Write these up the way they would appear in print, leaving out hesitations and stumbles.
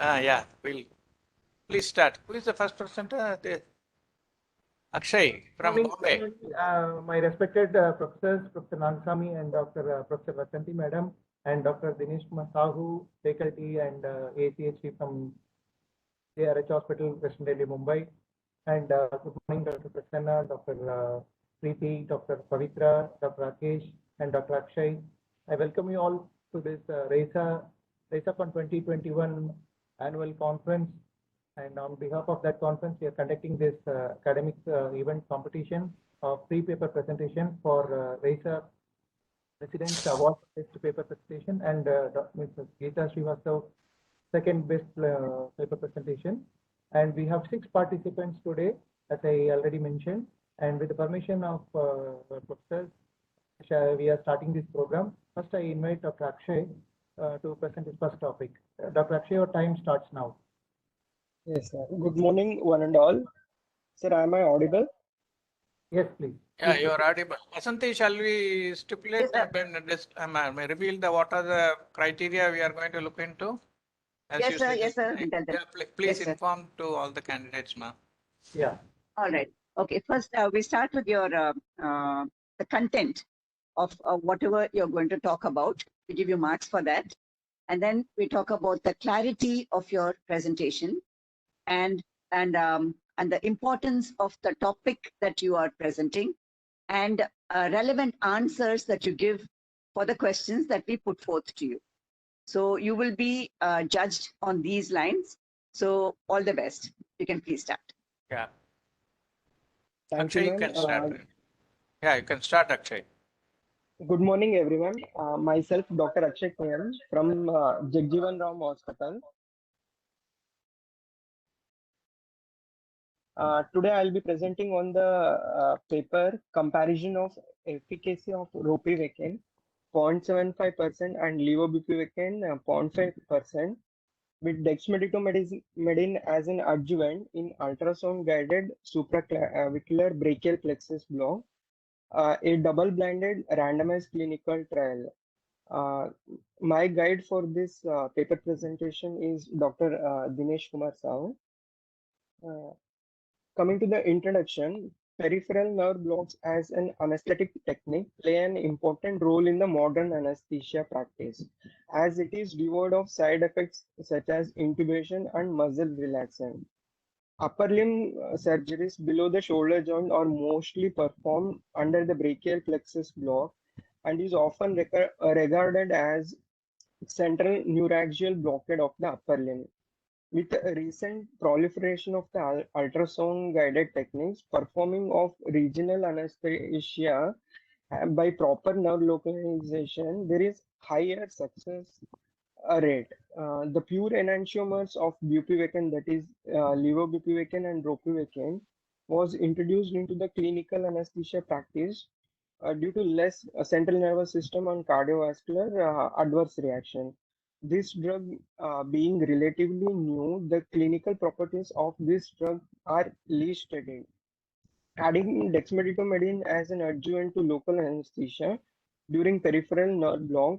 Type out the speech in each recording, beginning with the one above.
Yeah, please start. Who is the first presenter? Akshay from Morning, Bombay. my respected professors, Professor Nagasamy and Professor Vasanti Madam, and Dr. Dinesh Kumar Sahu, faculty and ACHC from ARH Hospital, Western Delhi, Mumbai. And good morning, Dr. Prasanna, Dr. Preeti, Dr. Pavitra, Dr. Rakesh, and Dr. Akshay. I welcome you all to this RAISACon 2021 annual conference. And on behalf of that conference, we are conducting this academic event competition of free paper presentation for RAISA President's Award for Best Paper Presentation and Mrs. Geeta Srivastav second best paper presentation. And we have 6 participants today, as I already mentioned. And with the permission of professors, we are starting this program. First, I invite Dr. Akshay to present his first topic. Dr. Akshay, your time starts now. Yes, sir. Good morning, one and all. Sir, am I audible? Yes, please. Yeah, you are audible. Vasanti, shall we stipulate reveal what are the criteria we are going to look into? Yes, sir. Yes, sir. Yeah, please inform to all the candidates, ma'am. Yeah. All right. Okay. First, we start with your the content of whatever you're going to talk about. We give you marks for that, and then we talk about the clarity of your presentation, and the importance of the topic that you are presenting, and relevant answers that you give for the questions that we put forth to you. So you will be judged on these lines. So all the best. You can please start. Yeah. Thank Akshay, you, you can ma'am. start. Yeah, you can start, Akshay. Good morning, everyone. Myself, Dr. Akshay KM from Jagjeevan Ram Hospital. Today, I'll be presenting on the paper comparison of efficacy of ropivacaine 0.75% and levobupivacaine 0.5% with dexmedetomidine as an adjuvant in ultrasound-guided supraclavicular brachial plexus block, a double-blinded randomized clinical trial. My guide for this paper presentation is Dr. Dinesh Kumar Sahu. Coming to the introduction, peripheral nerve blocks as an anesthetic technique play an important role in the modern anesthesia practice, as it is devoid of side effects such as intubation and muscle relaxant. Upper limb surgeries below the shoulder joint are mostly performed under the brachial plexus block and is often regarded as central neuralgial blockade of the upper limb. With the recent proliferation of the ultrasound-guided techniques, performing of regional anesthesia by proper nerve localization, there is higher success rate. The pure enantiomers of bupivacaine, that is levobupivacaine and ropivacaine, was introduced into the clinical anesthesia practice due to less central nervous system and cardiovascular adverse reaction. This drug being relatively new, the clinical properties of this drug are least studied. Adding dexmedetomidine as an adjuvant to local anesthesia during peripheral nerve block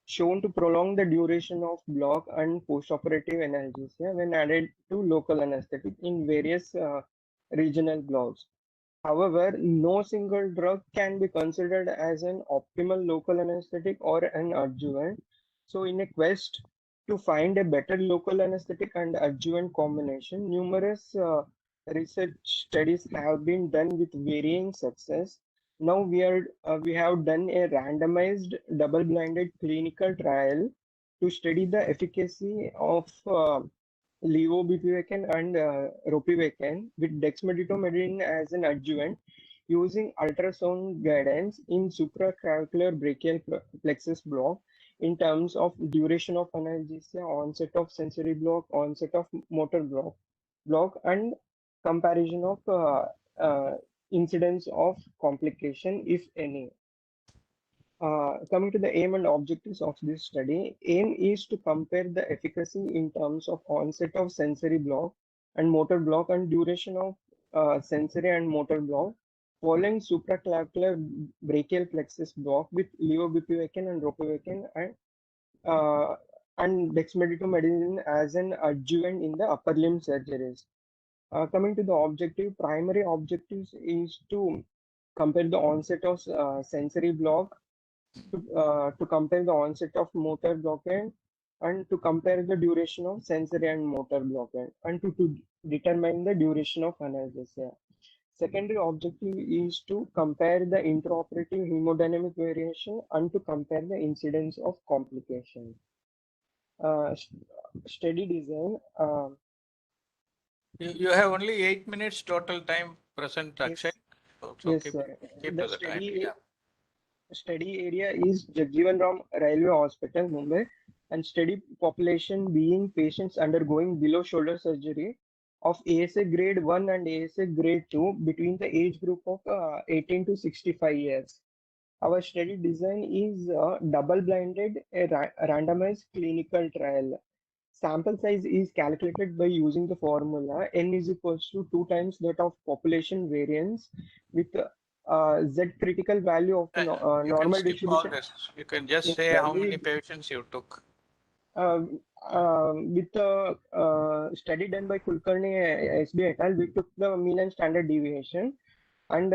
shown to prolong the duration of block and postoperative analgesia when added to local anesthetic in various regional blocks. However, no single drug can be considered as an optimal local anesthetic or an adjuvant. So, in a quest to find a better local anesthetic and adjuvant combination, numerous research studies have been done with varying success. Now we have done a randomized double-blinded clinical trial to study the efficacy of levobupivacaine and ropivacaine with dexmedetomidine as an adjuvant using ultrasound guidance in supraclavicular brachial plexus block in terms of duration of analgesia, onset of sensory block, onset of motor block, and comparison of incidence of complication, if any. Coming to the aim and objectives of this study, aim is to compare the efficacy in terms of onset of sensory block and motor block and duration of sensory and motor block following supraclavicular brachial plexus block with levobupivacaine and ropivacaine and dexmedetomidine as an adjuvant in the upper limb surgeries. Coming to the objective, primary objectives is to compare the onset of sensory block, to compare the onset of motor blockade, and to compare the duration of sensory and motor blockade, and to determine the duration of analgesia. Secondary objective is to compare the intraoperative hemodynamic variation and to compare the incidence of complications. Study design. You have only 8 minutes total time present, Akshay. So Yes, keep, sir. keep The to the time. study area is Jagjeevan Ram Railway Hospital, Mumbai, and study population being patients undergoing below shoulder surgery of ASA grade 1 and ASA grade 2 between the age group of 18 to 65 years. Our study design is double-blinded, randomized clinical trial. Sample size is calculated by using the formula n is equals to 2 times that of population variance with z critical value of the You can normal skip all distribution. this. You can just Yes, say sir. how many patients you took. With the study done by Kulkarni SB et al., we took the mean and standard deviation, and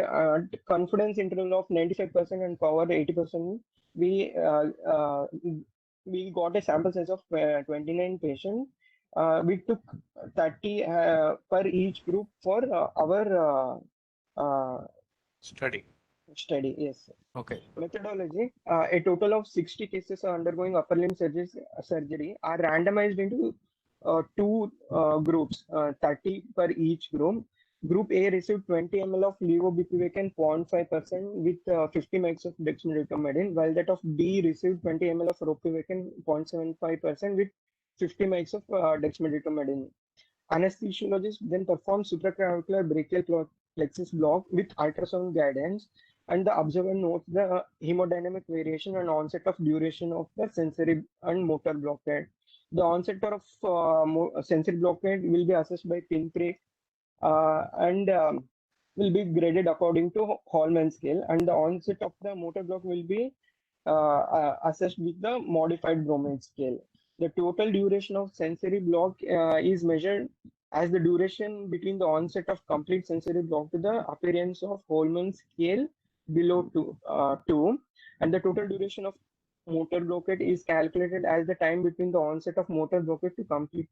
confidence interval of 95% and power 80%. We got a sample size of 29 patients. We took 30 per each group for our Study. study. Yes. Okay. Methodology. A total of 60 cases are undergoing upper limb surgery are randomized into two groups, 30 per each group. Group A received 20 ml of levobupivacaine 0.5% with 50 mg of dexmedetomidine, while that of B received 20 ml of ropivacaine 0.75% with 50 mg of dexmedetomidine. Anesthesiologist then performed supraclavicular brachial plexus block with ultrasound guidance, and the observer notes the hemodynamic variation and onset of duration of the sensory and motor blockade. The onset of sensory blockade will be assessed by pinprick and will be graded according to Hallman scale, and the onset of the motor block will be assessed with the modified Bromage scale. The total duration of sensory block is measured as the duration between the onset of complete sensory block to the appearance of Hallman scale below 2, and the total duration of motor blockade is calculated as the time between the onset of motor blockade to complete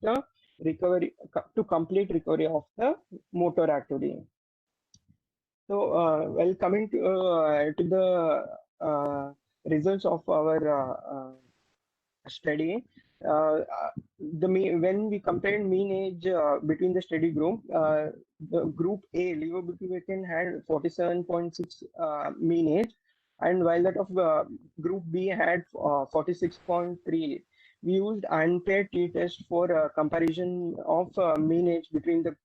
recovery of the motor activity. So, well, coming to the results of our study, when we compared mean age between the study group, the group A, levobupivacaine, had 47.6 mean age, and while that of group B had 46.3. We used unpaired t-test for comparison of mean age between the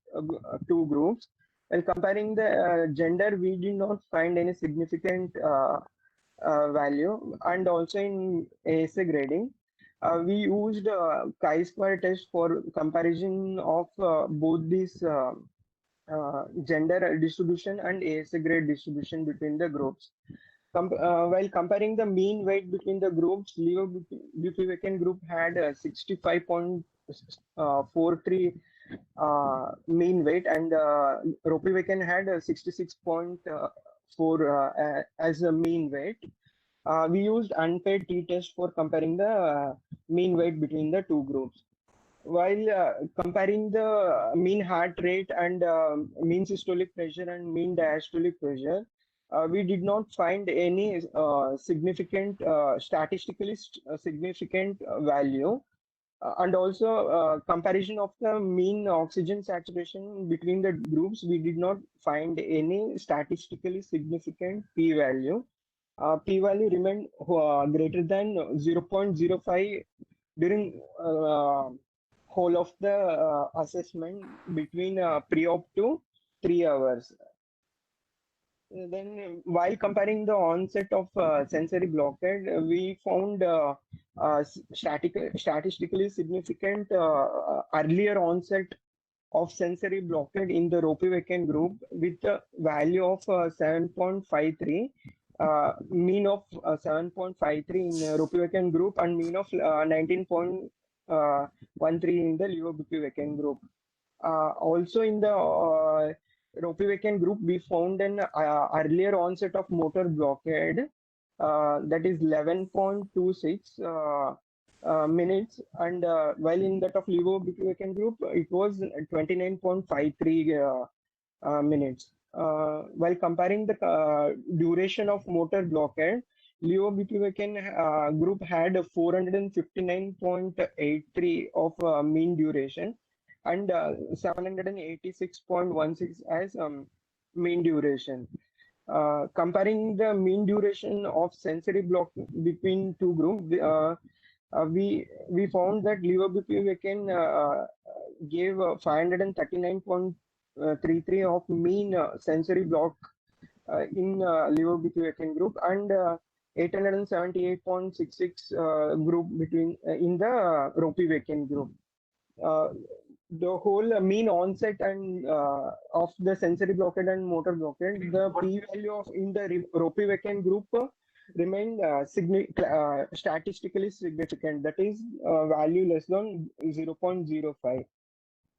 two groups. While comparing the gender, we did not find any significant value, and also in ASA grading. We used chi-square test for comparison of both these gender distribution and ASA grade distribution between the groups. While comparing the mean weight between the groups, levobupivacaine group had 65.43 mean weight, and ropivacaine had 66.4 as a mean weight. We used unpaired t-test for comparing the mean weight between the two groups. While comparing the mean heart rate and mean systolic pressure and mean diastolic pressure, we did not find any significant, statistically significant value. And also comparison of the mean oxygen saturation between the groups, we did not find any statistically significant p-value. P-value remained greater than 0.05 during whole of the assessment between pre-op to 3 hours. Then, while comparing the onset of sensory blockade, we found statistically significant earlier onset of sensory blockade in the ropivacaine group with a value of 7.53, mean of 7.53 in ropivacaine group and mean of 19.13 in the levobupivacaine group. Also in the ropivacaine group, we found an earlier onset of motor blockade, that is 11.26 minutes, and while in that of levobupivacaine group, it was 29.53 minutes. While comparing the duration of motor blockade, levobupivacaine group had 459.83 of mean duration and 786.16 as mean duration. Comparing the mean duration of sensory block between two groups, we found that levobupivacaine gave 539.33 of mean sensory block in levobupivacaine group and 878.66 group between in the ropivacaine group. The whole mean onset and of the sensory blockade and motor blockade, the p-value of in the ropivacaine group remained statistically significant, that is value less than 0.05.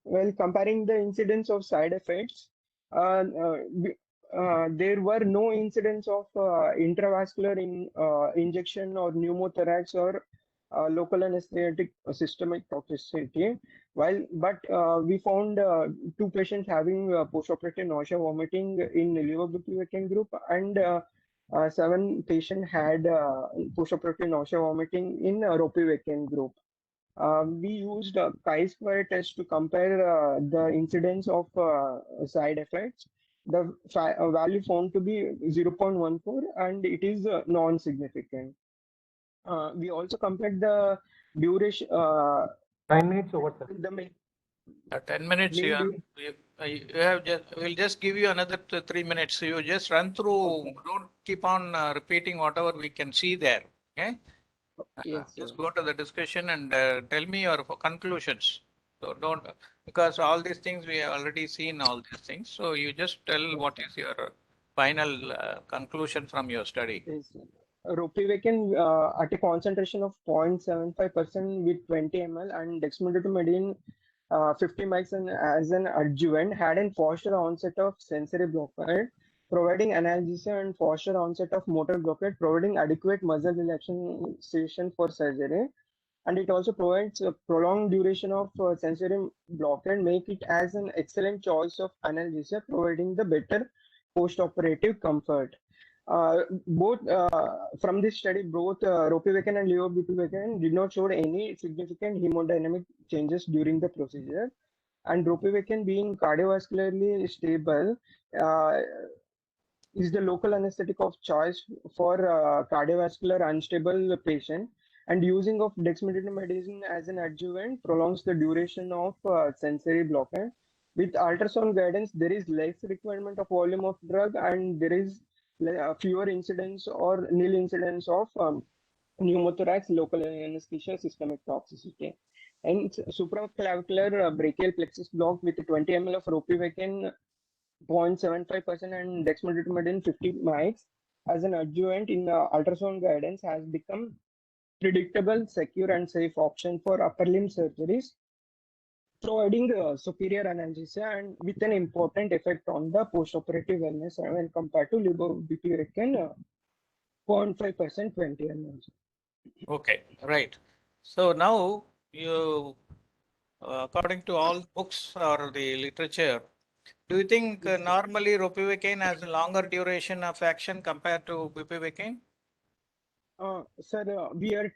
Well, comparing the incidence of side effects, there were no incidents of intravascular injection or pneumothorax or local anesthetic systemic toxicity. But we found 2 patients having postoperative nausea vomiting in levobupivacaine group, and 7 patients had postoperative nausea vomiting in ropivacaine group. We used a chi-square test to compare the incidence of side effects. The value found to be 0.14 and it is non-significant. We also compared the duration. 9 minutes over, sir. The main, 10 minutes Main here. du- You have just, we'll just give you another 3 minutes. So you just run through, don't keep on repeating whatever we can see there. Okay? yes, Just sir. go to the discussion and tell me your conclusions. So don't, because all these things we have already seen all these things. So you just tell what is your final conclusion from your study. Yes, sir. Ropivacaine at a concentration of 0.75% with 20 ml and dexmedetomidine 50 mics as an adjuvant had a faster onset of sensory blockade, providing analgesia, and faster onset of motor blockade, providing adequate muscle relaxation for surgery. And it also provides a prolonged duration of sensory blockade, make it as an excellent choice of analgesia, providing the better post-operative comfort. Both from this study, both ropivacaine and levobupivacaine did not show any significant hemodynamic changes during the procedure, and ropivacaine being cardiovascularly stable is the local anesthetic of choice for cardiovascular unstable patient, and using of dexmedetomidine as an adjuvant prolongs the duration of sensory blockade. With ultrasound guidance, there is less requirement of volume of drug, and there is fewer incidents or nil incidents of pneumothorax, local anesthesia, systemic toxicity. And supraclavicular brachial plexus block with 20 ml of ropivacaine 0.75% and dexmedetomidine 50 mics as an adjuvant in ultrasound guidance has become predictable, secure, and safe option for upper limb surgeries, providing superior analgesia and with an important effect on the postoperative wellness when compared to levobupivacaine 0.5% 20 ml. Okay, right. So now you, according to all books or the literature, do you think normally ropivacaine has a longer duration of action compared to bupivacaine? Sir, we are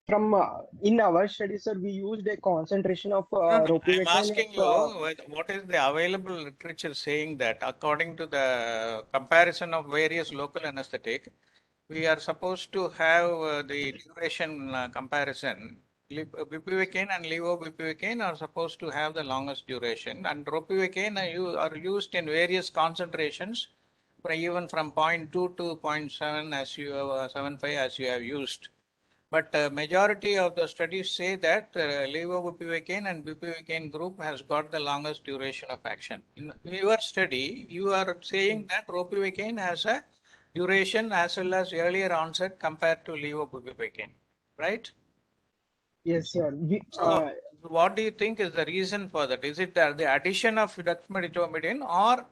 from in our study, sir, we used a concentration of No, no, I'm ropivacaine asking you, of, what is the available literature saying that according to the comparison of various local anesthetic, we are supposed to have the duration comparison. Bupivacaine and levobupivacaine are supposed to have the longest duration, and ropivacaine are used in various concentrations, even from 0.2 to 0.7 as you have 0.75 as you have used. But majority of the studies say that levobupivacaine and bupivacaine group has got the longest duration of action. In your study, you are saying that ropivacaine has a duration as well as earlier onset compared to levobupivacaine, right? Yes, sir. So, what do you think is the reason for that? Is it the addition of dexmedetomidine, or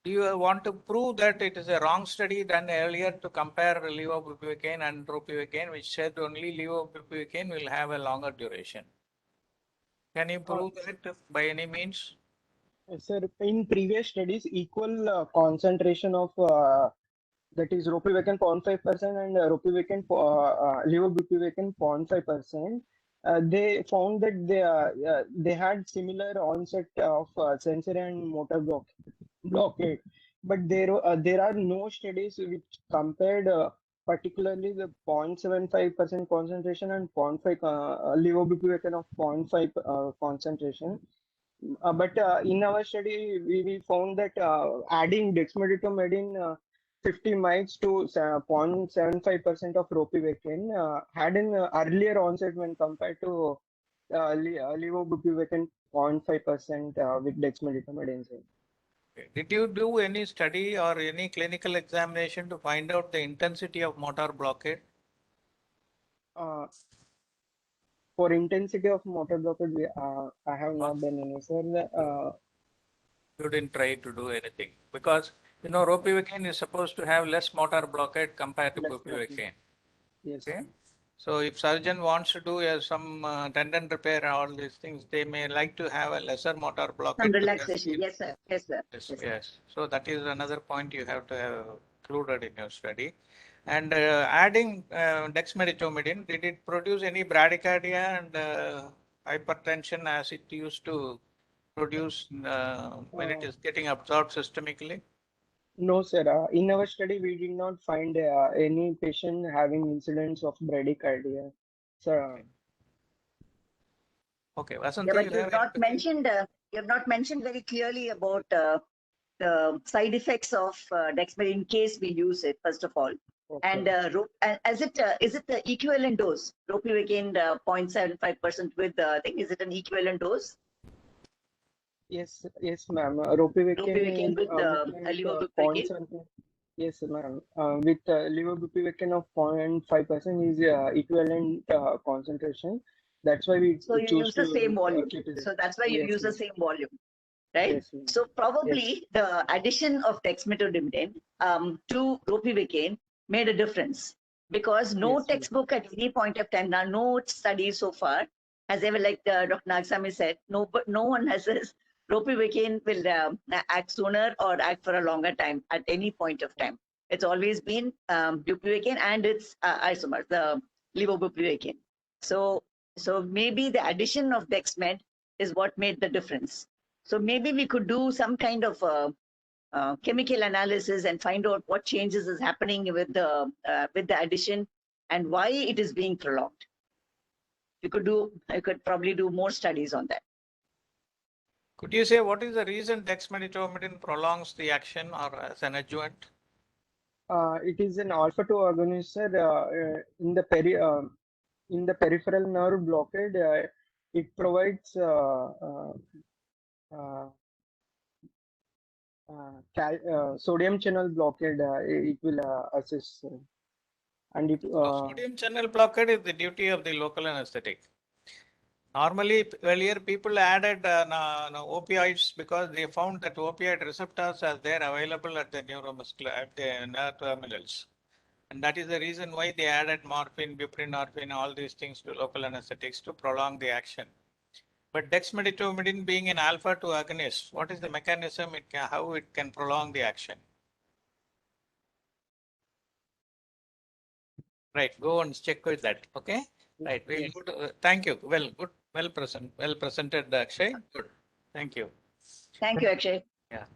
do you want to prove that it is a wrong study done earlier to compare levobupivacaine and ropivacaine, which said only levobupivacaine will have a longer duration? Can you prove that by any means? Sir, in previous studies, equal concentration of that is ropivacaine 0.5% and levobupivacaine 0.5%. They found that they had similar onset of sensory and motor blockade, but there are no studies which compared particularly the 0.75% concentration and 0.5 levobupivacaine of 0.5 concentration. But in our study, we found that adding dexmedetomidine 50 mics to 0.75% of ropivacaine had an earlier onset when compared to levobupivacaine 0.5% with dexmedetomidine. Did you do any study or any clinical examination to find out the intensity of motor blockade? For intensity of motor blockade, I have not done any, sir. You didn't try to do anything because ropivacaine is supposed to have less motor blockade compared to Less bupivacaine. Yes. Okay. So if surgeon wants to do some tendon repair, all these things, they may like to have a lesser motor blockade. Some relaxation. Yes, sir. Yes, sir. Yes. So that is another point you have to have included in your study. And adding dexmedetomidine, did it produce any bradycardia and hypertension as it used to produce when it is getting absorbed systemically? No, sir. In our study, we did not find any patient having incidents of bradycardia. Sir, Okay, Vasanthi, Yeah, but you you've have not anything? mentioned very clearly about the side effects of dexmedetomidine in case we use it, first of all. okay. And is it the equivalent dose? Ropivacaine 0.75% with the thing. Is it an equivalent dose? Yes, ma'am. Ropivacaine Ropivacaine with levobupivacaine? 0.7. Yes, ma'am. With levobupivacaine of 0.5% is equivalent concentration. That's why we So you choose use the to same volume. keep it. So that's why you Yes, use the ma'am. same volume, right? Yes, ma'am. So probably the addition of dexmedetomidine to ropivacaine made a difference because no Yes, ma'am. textbook at any point of time, no study so far has ever, like Dr. Nagsami said, no one has this ropivacaine will act sooner or act for a longer time at any point of time. It's always been bupivacaine and its isomer, the levobupivacaine. So maybe the addition of dexmed is what made the difference. So maybe we could do some kind of chemical analysis and find out what changes is happening with the addition and why it is being prolonged. I could probably do more studies on that. Could you say what is the reason dexmedetomidine prolongs the action or as an adjuvant? It is an alpha-2 agonist, sir. In the peripheral nerve blockade, it provides sodium channel blockade. It will assist, and it. Sodium channel blockade is the duty of the local anesthetic. Normally, earlier people added opioids because they found that opioid receptors are there available at the neuromuscular, at the nerve terminals. And that is the reason why they added morphine, buprenorphine, all these things to local anesthetics to prolong the action. But dexmedetomidine being an alpha-2 agonist, what is the mechanism, how it can prolong the action? Right, go and check with that, okay? Right, we'll Yes. go to, thank you. Well presented, Akshay. Good, thank you. Thank you, Akshay. Yeah.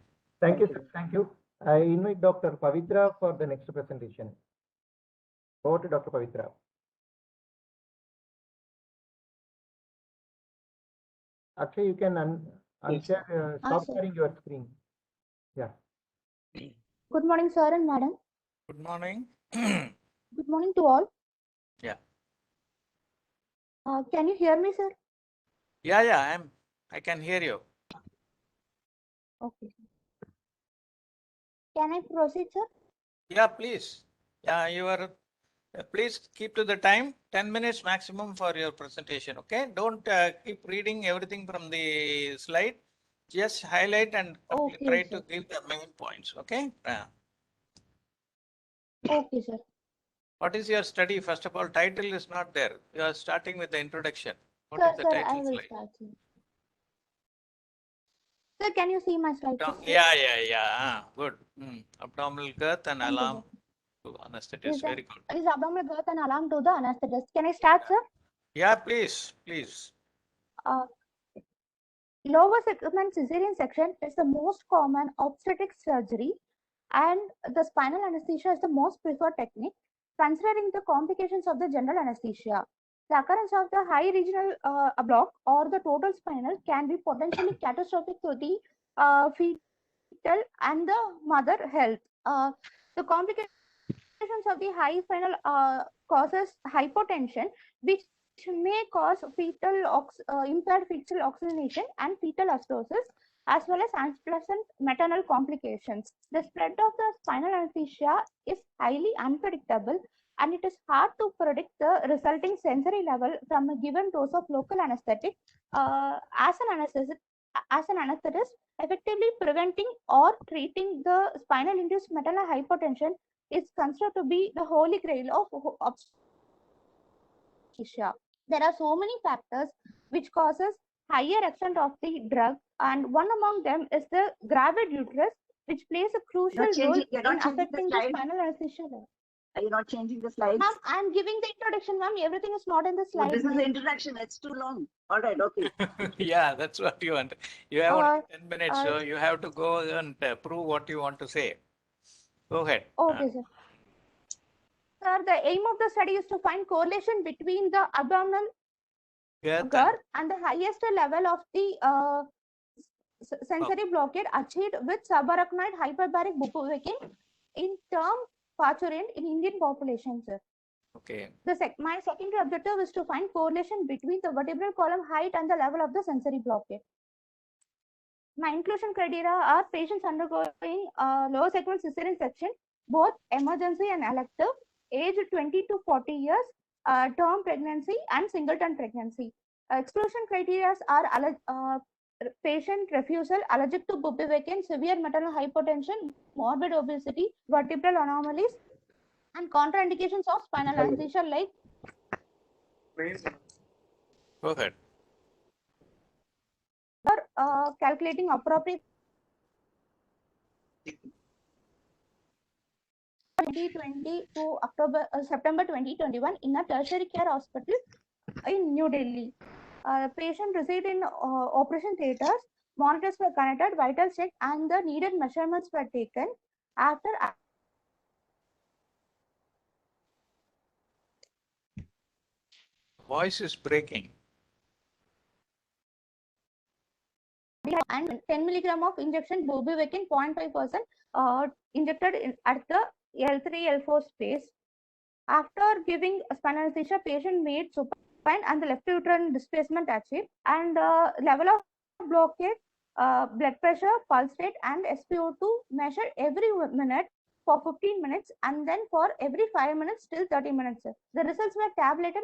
Thank you, sir. Thank you. I invite Dr. Pavitra for the next presentation. Over to Dr. Pavitra. Akshay, you can unshare, stop sir. sharing your screen. Yeah. Good morning, sir and madam. Good morning. Good morning to all. Yeah. Can you hear me, sir? Yeah, I can hear you. Okay. Can I proceed, sir? Yeah, please. Yeah, please keep to the time, 10 minutes maximum for your presentation, okay? Don't keep reading everything from the slide. Just highlight and Okay, try sir. to give the main points, okay? Okay, sir. What is your study? First of all, title is not there. You are starting with the introduction. What Sir, is the sir, I title will slide? start, sir. Sir, can you see my slide, sir? Yeah. Good. Abdominal girth and Thank you, alarm sir. to anesthetist. Very good. Is abdominal girth an alarm to the anesthetist? Can I start, sir? Yeah, please. Uh, Lower segment cesarean section is the most common obstetric surgery, and the spinal anesthesia is the most preferred technique, considering the complications of the general anesthesia. The occurrence of the high regional block or the total spinal can be potentially catastrophic to the fetal and the mother health. The complications of the high spinal causes hypotension, which may cause impaired fetal oxygenation and fetal acidosis, as well as unpleasant maternal complications. The spread of the spinal anesthesia is highly unpredictable, and it is hard to predict the resulting sensory level from a given dose of local anesthetic. As an anesthetist, effectively preventing or treating the spinal-induced maternal hypotension is considered to be the holy grail of obstetricia. There are so many factors which causes higher extent of the drug, and one among them is the gravid uterus, which plays a crucial role in affecting the spinal anesthesia level. Are you not changing the slides? Ma'am, I'm giving the introduction, ma'am. Everything is not in the Oh, slide. this is ma'am. the introduction. It's too long. All right, okay. Yeah, that's what you want. You have Uh, only 10 minutes, uh, so you have to go and prove what you want to say. Go ahead. Okay, sir. Sir, the aim of the study is to find correlation between the abdominal girth and the highest level of the sensory blockade achieved with subarachnoid hyperbaric bupivacaine in term parturient in Indian population, sir. Okay. My secondary objective is to find correlation between the vertebral column height and the level of the sensory blockade. My inclusion criteria are patients undergoing lower segment cesarean section, both emergency and elective, age 20 to 40 years, term pregnancy and singleton pregnancy. Exclusion criteria are patient refusal, allergic to bupivacaine, severe maternal hypertension, morbid obesity, vertebral anomalies, and contraindications of spinal anesthesia like. Go ahead. Calculating appropriate 2020 to September 2021 in a tertiary care hospital in New Delhi. Patient received in operation theaters, monitors were connected, vitals checked, and the needed measurements were taken. After Voice is breaking. and 10 milligram of injection bupivacaine 0.5% injected at the L3 L4 space. After giving spinal anesthesia, patient made supine and the left uterine displacement achieved, and level of blockade, blood pressure, pulse rate, and SpO2 measured every minute for 15 minutes, and then for every 5 minutes till 30 minutes. The results were tabulated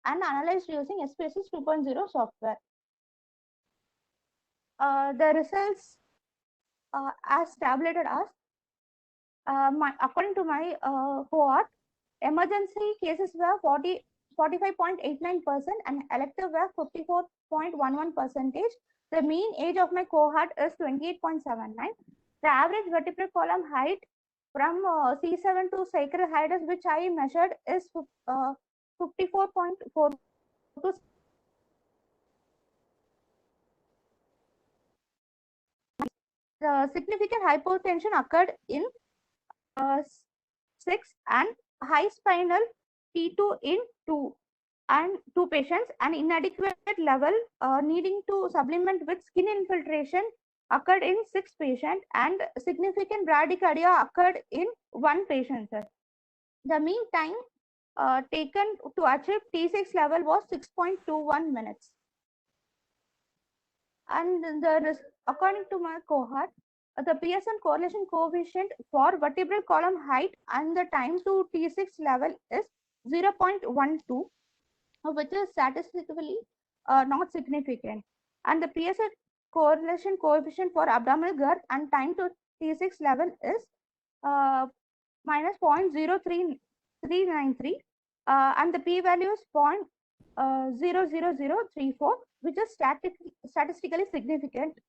and analyzed using SPSS 2.0 software. The results as tabulated as according to my cohort, emergency cases were 45.89% and elective were 54.11%. The mean age of my cohort is 28.79. The average vertebral column height from C7 to sacral height, which I measured, is 54.4 to significant hypotension occurred in 6 and high spinal T2 in 2 and 2 patients, and inadequate level needing to supplement with skin infiltration occurred in 6 patients, and significant bradycardia occurred in 1 patient. Sir. The mean time taken to achieve T6 level was 6.21 minutes. And according to my cohort, the Pearson correlation coefficient for vertebral column height and the time to T6 level is 0.12, which is statistically not significant. And the Pearson correlation coefficient for abdominal girth and time to T6 level is minus 0.03393, and the p-value is 0.00034, which is statistically significant.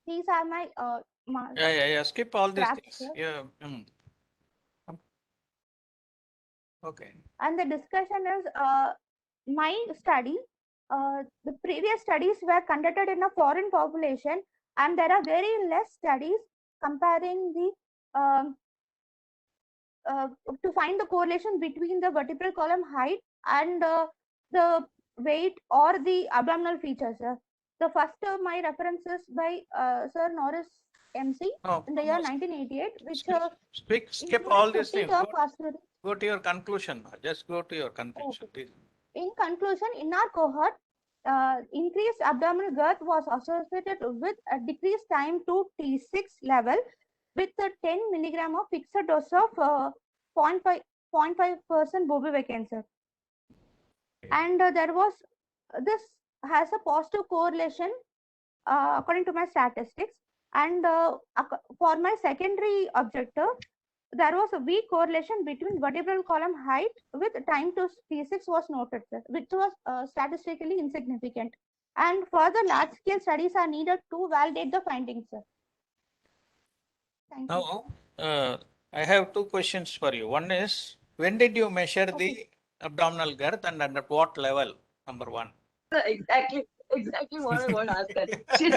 These are my Yeah. Skip all these graphs things. here. Yeah. Okay. And the discussion is my study. The previous studies were conducted in a foreign population, and there are very less studies comparing the to find the correlation between the vertebral column height and the weight or the abdominal features. The first my reference is by Sir Norris MC No, in the year no, 1988, which skip all included these 50 things. Go to your conclusion. Just go to your conclusion, please. In conclusion, in our cohort, increased abdominal girth was associated with a decreased time to T6 level with a 10 milligram of fixed dose of 0.5% bupivacaine. And there was, this has a positive correlation according to my statistics. And for my secondary objective, there was a weak correlation between vertebral column height with time to T6 was noted, sir, which was statistically insignificant. And further large-scale studies are needed to validate the findings, sir. Thank you. Now, I have two questions for you. One is, when did you measure the abdominal girth and at what level? Number one. Exactly what I want to ask her. She's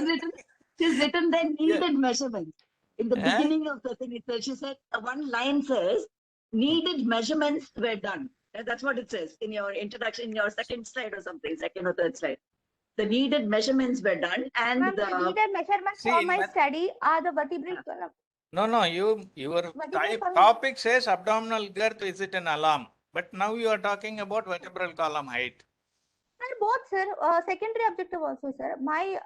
written the needed measurements. In the beginning of the thing itself, she said one line says needed measurements were done. And that's what it says in your introduction, in your second slide or something, second or third slide. The needed measurements were done, and the needed measurements for my study are the vertebral column. No, your topic says abdominal girth, is it an alarm? But now you are talking about vertebral column height. And both, sir. Secondary objective also, sir. My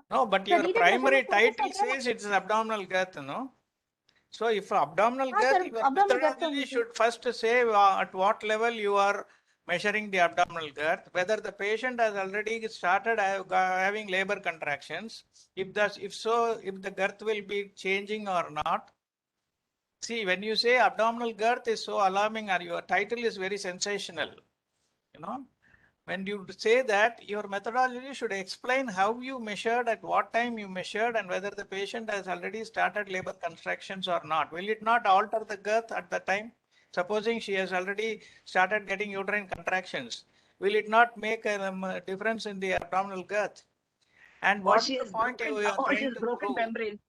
no, but your primary title says it's abdominal girth, no? So if abdominal girth, your methodology should first say at what level you are measuring the abdominal girth, whether the patient has already started having labor contractions, if the girth will be changing or not. See, when you say abdominal girth is so alarming, or your title is very sensational, when you say that, your methodology should explain how you measured, at what time you measured, and whether the patient has already started labor contractions or not. Will it not alter the girth at the time? Supposing she has already started getting uterine contractions, will it not make a difference in the abdominal girth? And what is the point you are trying to broken prove? Membrane.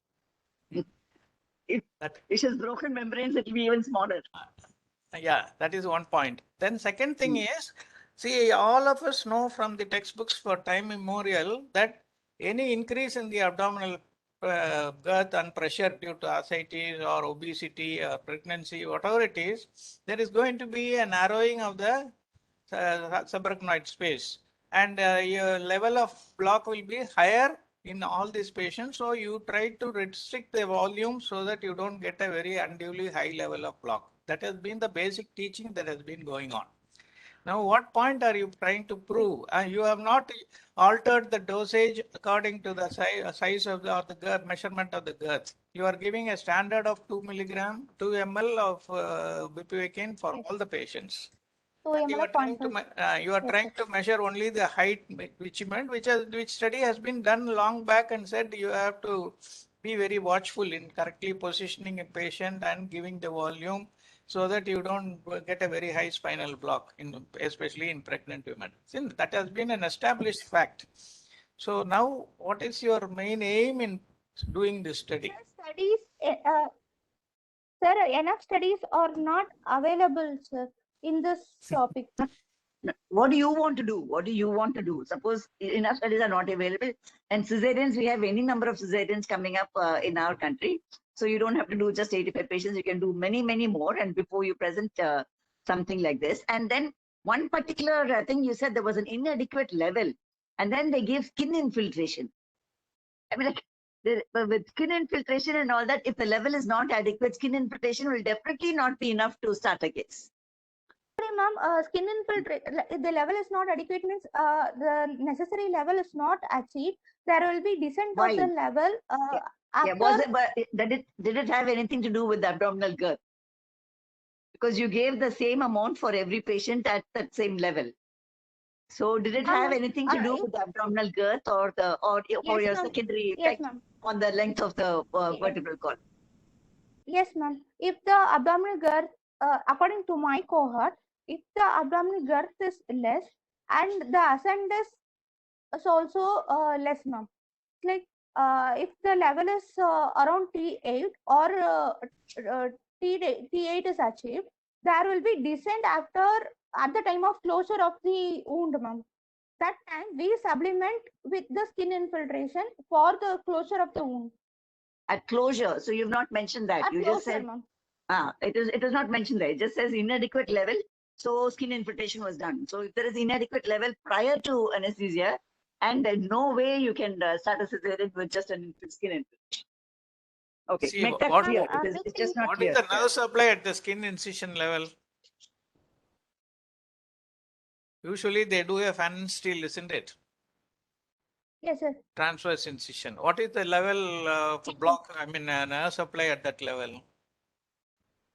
If she has broken membranes, it will be even smaller. Yeah, that is one point. Then second thing is, see, all of us know from the textbooks for time immemorial that any increase in the abdominal girth and pressure due to ascites or obesity or pregnancy, whatever it is, there is going to be a narrowing of the subarachnoid space, and your level of block will be higher in all these patients. So you try to restrict the volume so that you don't get a very unduly high level of block. That has been the basic teaching that has been going on. Now, what point are you trying to prove? You have not altered the dosage according to the size of the girth, measurement of the girth. You are giving a standard of 2 ml of bupivacaine for all the patients. You are trying to measure only the height measurement, which study has been done long back, and said you have to be very watchful in correctly positioning a patient and giving the volume, so that you don't get a very high spinal block, especially in pregnant women. Since that has been an established fact. So now, what is your main aim in doing this study? Sir, enough studies are not available, sir, in this topic. What do you want to do? What do you want to do? Suppose enough studies are not available, and cesareans, we have any number of cesareans coming up in our country. So you don't have to do just 85 patients. You can do many, many more. And before you present something like this. And then one particular thing you said there was an inadequate level. And then they gave skin infiltration. I mean, like, with skin infiltration and all that, if the level is not adequate, skin infiltration will definitely not be enough to start a case. Sorry, ma'am, skin infiltration, if the level is not adequate means the necessary level is not achieved. There will be descent Why? of the level Yeah, after. was it, but did it have anything to do with the abdominal girth? Because you gave the same amount for every patient at that same level. So did it have anything to do with the abdominal girth or Yes, your ma'am. secondary Yes, effect ma'am. on the length of the vertebral column? Yes, ma'am. If the abdominal girth, according to my cohort, if the abdominal girth is less and the ascent is also less, ma'am. Like if the level is around T8 or T8 is achieved, there will be descent after at the time of closure of the wound, ma'am. That time we supplement with the skin infiltration for the closure of the wound. At closure, so you've not mentioned that. At You closure, just said ma'am. it is not mentioned there. It just says inadequate level. So skin infiltration was done. So if there is inadequate level prior to anesthesia, and no way you can start a cesarean with just an skin infiltration. Okay, See, make that what- clear Ma'am, because it's just not What clear. is the nerve supply at the skin incision level? Usually they do a fan steel, isn't it? Yes, sir. Transverse incision. What is the level for block? I mean, nerve supply at that level?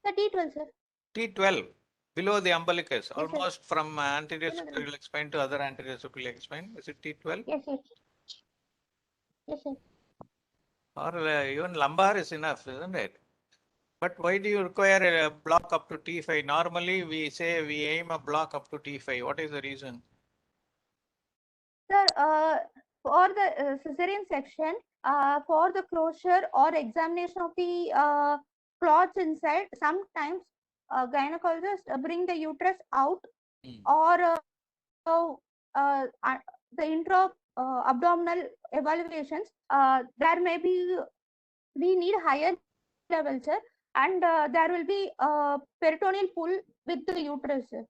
The T12, sir. T12, below the umbilicus, sir. almost from anterior Below the- superior spine to other anterior superior spine. Is it T12? Yes, yes. Yes, sir. Or even lumbar is enough, isn't it? But why do you require a block up to T5? Normally, we say we aim a block up to T5. What is the reason? Sir, for the cesarean section, for the closure or examination of the clots inside, sometimes gynecologists bring the uterus out or the intra abdominal evaluations. There may be we need higher level, sir, and there will be peritoneal pull with the uterus, sir.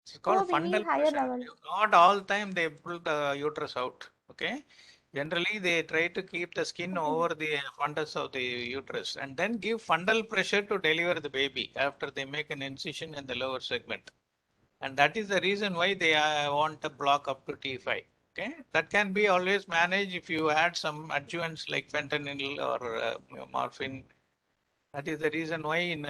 It's called So we need fundal higher pressure. level. Not all time they pull the uterus out. Okay. Generally, they try to keep the skin Okay. over the fundus of the uterus and then give fundal pressure to deliver the baby after they make an incision in the lower segment. And that is the reason why they want a block up to T5. Okay. That can be always managed if you add some adjuvants like fentanyl or morphine. That is the reason why in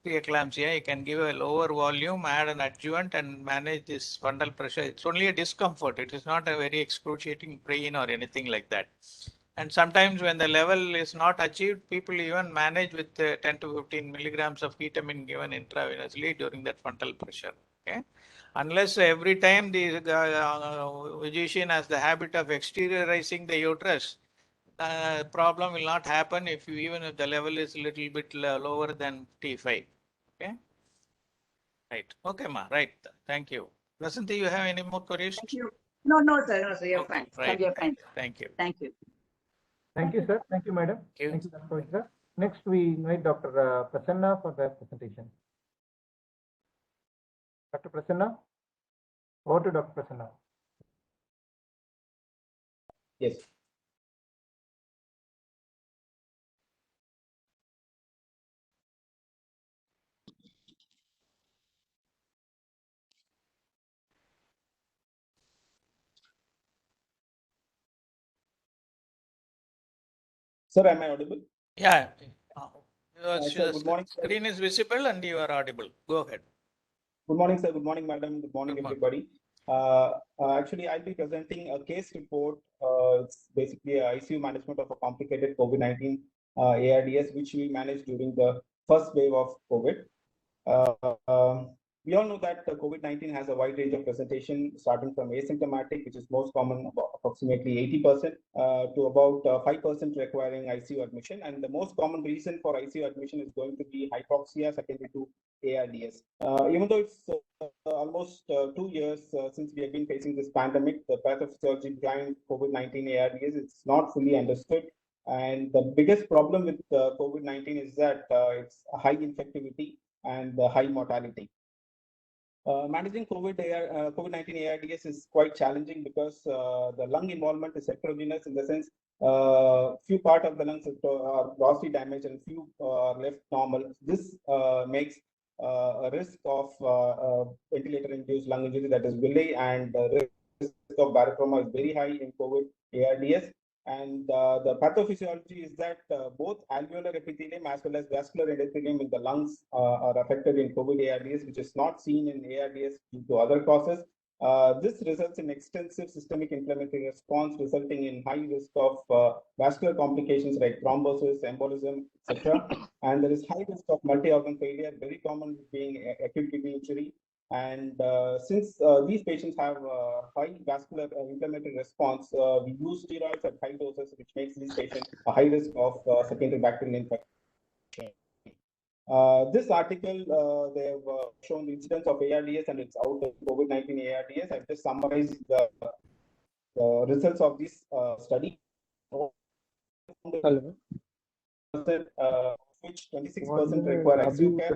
preeclampsia, you can give a lower volume, add an adjuvant, and manage this fundal pressure. It's only a discomfort. It is not a very excruciating pain or anything like that. And sometimes when the level is not achieved, people even manage with 10 to 15 milligrams of ketamine given intravenously during that fundal pressure. Okay. Unless every time the physician has the habit of exteriorizing the uterus, problem will not happen if you, even if the level is a little bit lower than T5. Okay. Right. Okay, ma. Right. Thank you. Vasanthi, you have any more queries? Thank you. No, sir. No, sir. You're Okay, fine. right. You're fine. Thank you. Thank you. Thank you, sir. Thank you, madam. Thank you. Thank you, Dr. Pavitra. Next, we invite Dr. Prasanna for the presentation. Dr. Prasanna, over to Dr. Prasanna. Yes. Sir, am I audible? Yeah. Your Sir, good morning, sir. screen is visible and you are audible. Go ahead. Good morning, sir. Good morning, madam. Good morning, Good morning. everybody. Actually, I'll be presenting a case report. It's basically a ICU management of a complicated COVID-19 ARDS, which we managed during the first wave of COVID. We all know that COVID-19 has a wide range of presentation, starting from asymptomatic, which is most common, about approximately 80%, to about 5% requiring ICU admission. And the most common reason for ICU admission is going to be hypoxia secondary to ARDS. Even though it's almost 2 years since we have been facing this pandemic, the pathophysiology behind COVID-19 ARDS is not fully understood. And the biggest problem with COVID-19 is that it's a high infectivity and high mortality. Managing COVID-19 ARDS is quite challenging because the lung involvement is heterogeneous in the sense few part of the lungs are grossly damaged and few are left normal. This makes a risk of ventilator-induced lung injury, that is VILI, and risk of barotrauma is very high in COVID ARDS. And the pathophysiology is that both alveolar epithelium as well as vascular endothelium in the lungs are affected in COVID ARDS, which is not seen in ARDS due to other causes. This results in extensive systemic inflammatory response, resulting in high risk of vascular complications like thrombosis, embolism, etc. And there is high risk of multi-organ failure, very common being acute kidney injury. And since these patients have high vascular inflammatory response, we use steroids at high doses, which makes these patients a high risk of secondary bacterial infection. This article, they have shown the incidence of ARDS and its out of COVID-19 ARDS. I've just summarized the results of this study. Hello. Which 26% require ICU care.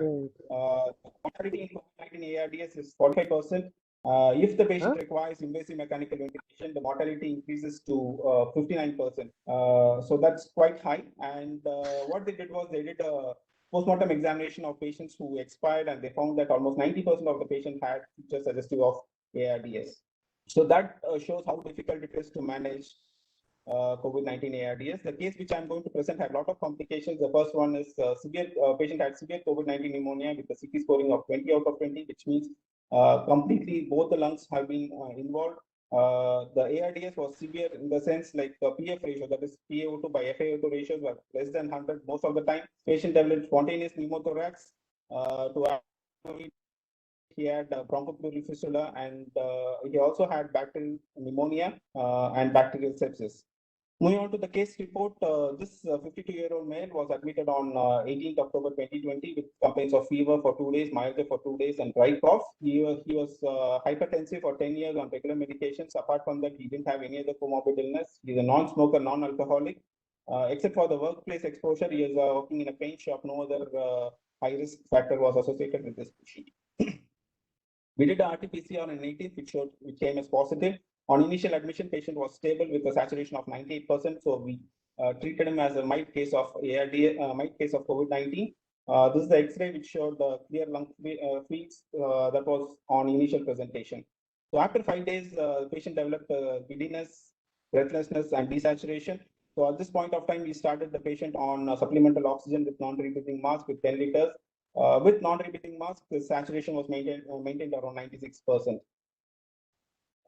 Mortality in COVID-19 ARDS is 45%. If the patient requires invasive mechanical ventilation, the mortality increases to 59%. So that's quite high. And what they did was they did a postmortem examination of patients who expired, and they found that almost 90% of the patients had features suggestive of ARDS. So that shows how difficult it is to manage COVID-19 ARDS. The case which I'm going to present had a lot of complications. The first one is severe patient had severe COVID-19 pneumonia with a CT scoring of 20 out of 20, which means completely both the lungs have been involved. The ARDS was severe in the sense like PF ratio, that is PaO2 by FaO2 ratios were less than 100 most of the time. Patient developed spontaneous pneumothorax. He had bronchopleural fistula, and he also had bacterial pneumonia and bacterial sepsis. Moving on to the case report, this 52-year-old male was admitted on 18th October 2020 with complaints of fever for 2 days, myalgia for 2 days, and dry cough. He was hypertensive for 10 years on regular medications. Apart from that, he didn't have any other comorbid illness. He's a non-smoker, non-alcoholic. Except for the workplace exposure, he is working in a paint shop. No other high-risk factor was associated with this patient. We did a RT-PCR on 18th, which came as positive. On initial admission, patient was stable with a saturation of 98%. So we treated him as a mild case of mild case of COVID-19. This is the X-ray which showed the clear lung fluids that was on initial presentation. So after 5 days, the patient developed giddiness, breathlessness, and desaturation. So at this point of time, we started the patient on supplemental oxygen with non-rebreathing mask with 10 liters. With non-rebreathing mask, the saturation was maintained around 96%.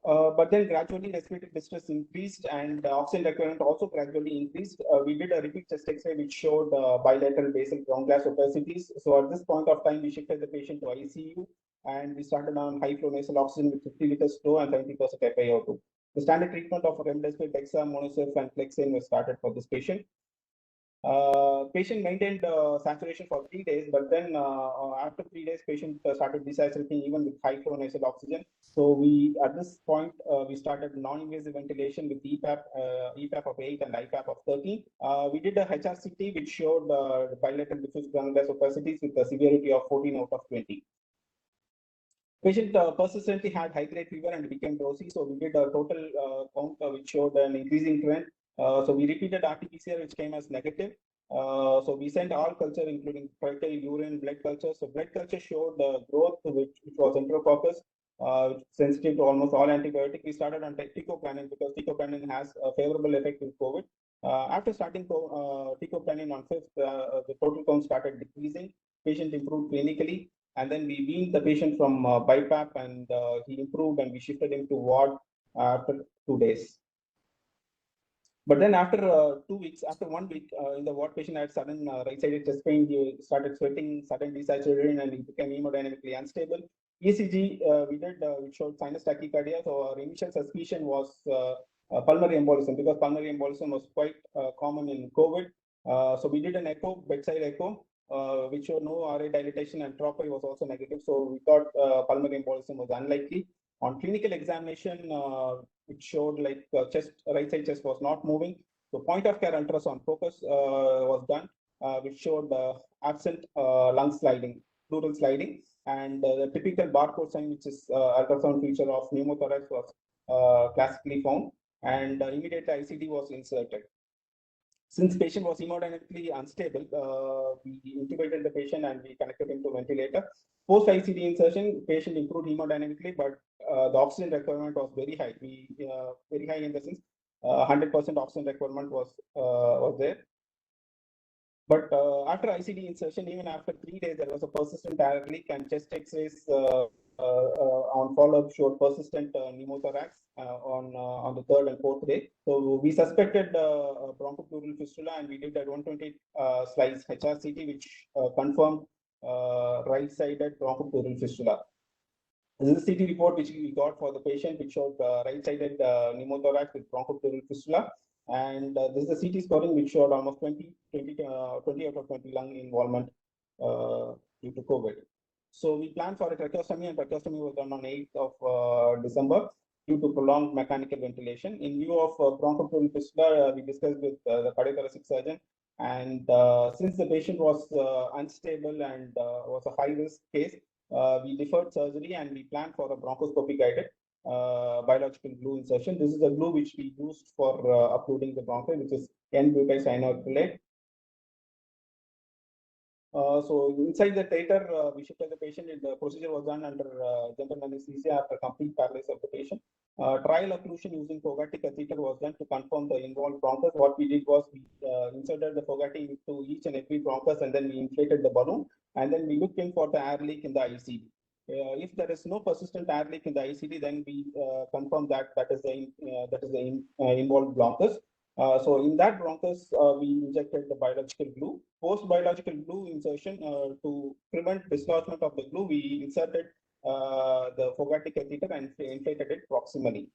But then gradually respiratory distress increased and oxygen requirement also gradually increased. We did a repeat chest X-ray which showed bilateral basal ground glass opacities. So at this point of time, we shifted the patient to ICU and we started on high flow nasal oxygen with 50 liters flow and 70% FiO2. The standard treatment of remdesivir, Dexa, Monosef, and Flexane was started for this patient. Patient maintained saturation for 3 days, but then after 3 days, patient started desaturating even with high flow nasal oxygen. So we, at this point, we started non-invasive ventilation with EPAP of 8 and IPAP of 13. We did a HRCT which showed bilateral diffuse ground glass opacities with a severity of 14 out of 20. Patient persistently had high-grade fever and became drowsy. So we did a total count which showed an increasing trend. So we repeated RT-PCR, which came as negative. So we sent all culture, including fecal, urine, blood culture. So blood culture showed growth, which was enterococcus, sensitive to almost all antibiotic. We started on teicoplanin because teicoplanin has a favorable effect with COVID. After starting teicoplanin on 5th, the total count started decreasing. Patient improved clinically. And then we weaned the patient from BiPAP, and he improved, and we shifted him to ward after 2 days. But then after 2 weeks, after 1 week, in the ward, patient had sudden right-sided chest pain. He started sweating, sudden desaturation, and he became hemodynamically unstable. ECG we did, which showed sinus tachycardia. So our initial suspicion was pulmonary embolism, because pulmonary embolism was quite common in COVID. So we did an echo, bedside echo, which showed no RA dilatation, and troponin was also negative. So we thought pulmonary embolism was unlikely. On clinical examination, it showed like chest, right side chest was not moving. So point of care ultrasound focus was done, which showed absent lung sliding, pleural sliding, and the typical barcode sign, which is ultrasound feature of pneumothorax, was classically found, and immediately ICD was inserted. Since patient was hemodynamically unstable, we intubated the patient and we connected him to ventilator. Post ICD insertion, patient improved hemodynamically, but the oxygen requirement was very high. Very high in the sense 100% oxygen requirement was there. But after ICD insertion, even after 3 days, there was a persistent air leak, and chest X-rays on follow-up showed persistent pneumothorax on the third and fourth day. So we suspected bronchopleural fistula, and we did a 120 slice HRCT, which confirmed right-sided bronchopleural fistula. This is a CT report which we got for the patient, which showed right-sided pneumothorax with bronchopleural fistula. And this is the CT scoring, which showed almost 20 out of 20 lung involvement due to COVID. So we planned for a tracheostomy, and tracheostomy was done on 8th of December due to prolonged mechanical ventilation. In view of bronchopleural fistula, we discussed with the cardiothoracic surgeon. And since the patient was unstable and was a high-risk case, we deferred surgery and we planned for a bronchoscopy guided biological glue insertion. This is the glue which we used for uploading the bronchi, which is N-butyrate. So inside the theater, we shifted the patient. The procedure was done under general anesthesia after complete paralysis of the patient. Trial occlusion using Fogarty catheter was done to confirm the involved bronchus. What we did was we inserted the Fogarty into each and every bronchus, and then we inflated the balloon, and then we looked in for the air leak in the ICD. If there is no persistent air leak in the ICD, then we confirm that that is the involved bronchus. So in that bronchus, we injected the biological glue. Post biological glue insertion, to prevent dislodgement of the glue, we inserted the Fogarty catheter and inflated it proximally.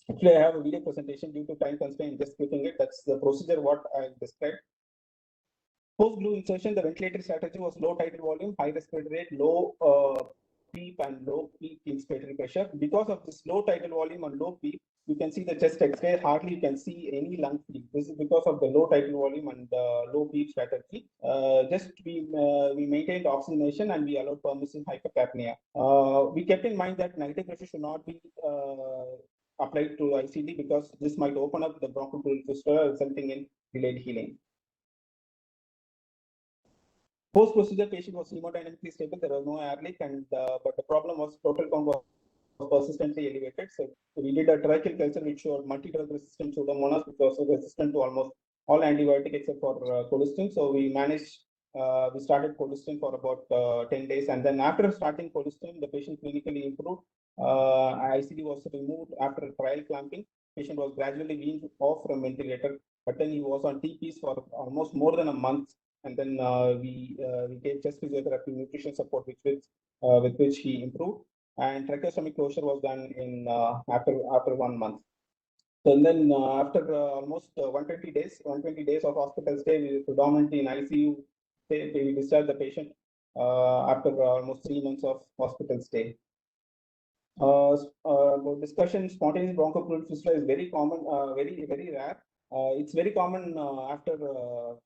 Actually, I have a video presentation. Due to time constraint, just clicking it. That's the procedure what I described. Post glue insertion, the ventilatory strategy was low tidal volume, high respiratory rate, low PEEP and low peak inspiratory pressure. Because of this low tidal volume and low PEEP, you can see the chest X-ray, hardly you can see any lung PEEP. This is because of the low tidal volume and low PEEP strategy. We maintained oxygenation and we allowed permissive hypercapnia. We kept in mind that negative pressure should not be applied to ICD because this might open up the bronchopleural fistula, resulting in delayed healing. Post-procedure, patient was hemodynamically stable. There was no air leak, and but the problem was total count was persistently elevated. So we did a tracheal culture which showed multi-drug resistant Pseudomonas, which was resistant to almost all antibiotic except for colistin. So we started colistin for about 10 days, and then after starting colistin, the patient clinically improved. ICD was removed after trial clamping. Patient was gradually weaned off from ventilator, but then he was on TPs for almost more than a month. And then we gave chest physiotherapy, nutrition support, with which he improved. And tracheostomy closure was done in after 1 month. So then after almost 120 days of hospital stay, we predominantly in ICU. We discharged the patient after almost 3 months of hospital stay. Discussion: spontaneous bronchopleural fistula is very common, very rare. It's very common after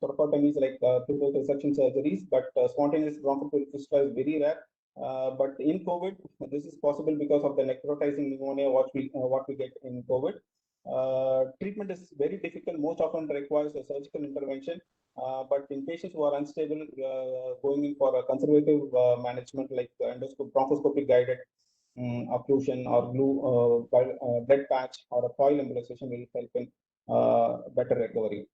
thoracotomies like pleural resection surgeries, but spontaneous bronchopleural fistula is very rare. But in COVID, this is possible because of the necrotizing pneumonia what we get in COVID. Treatment is very difficult. Most often requires a surgical intervention. But in patients who are unstable, going in for a conservative management like bronchoscopic guided occlusion or glue, blood patch or a coil embolization will help in better recovery.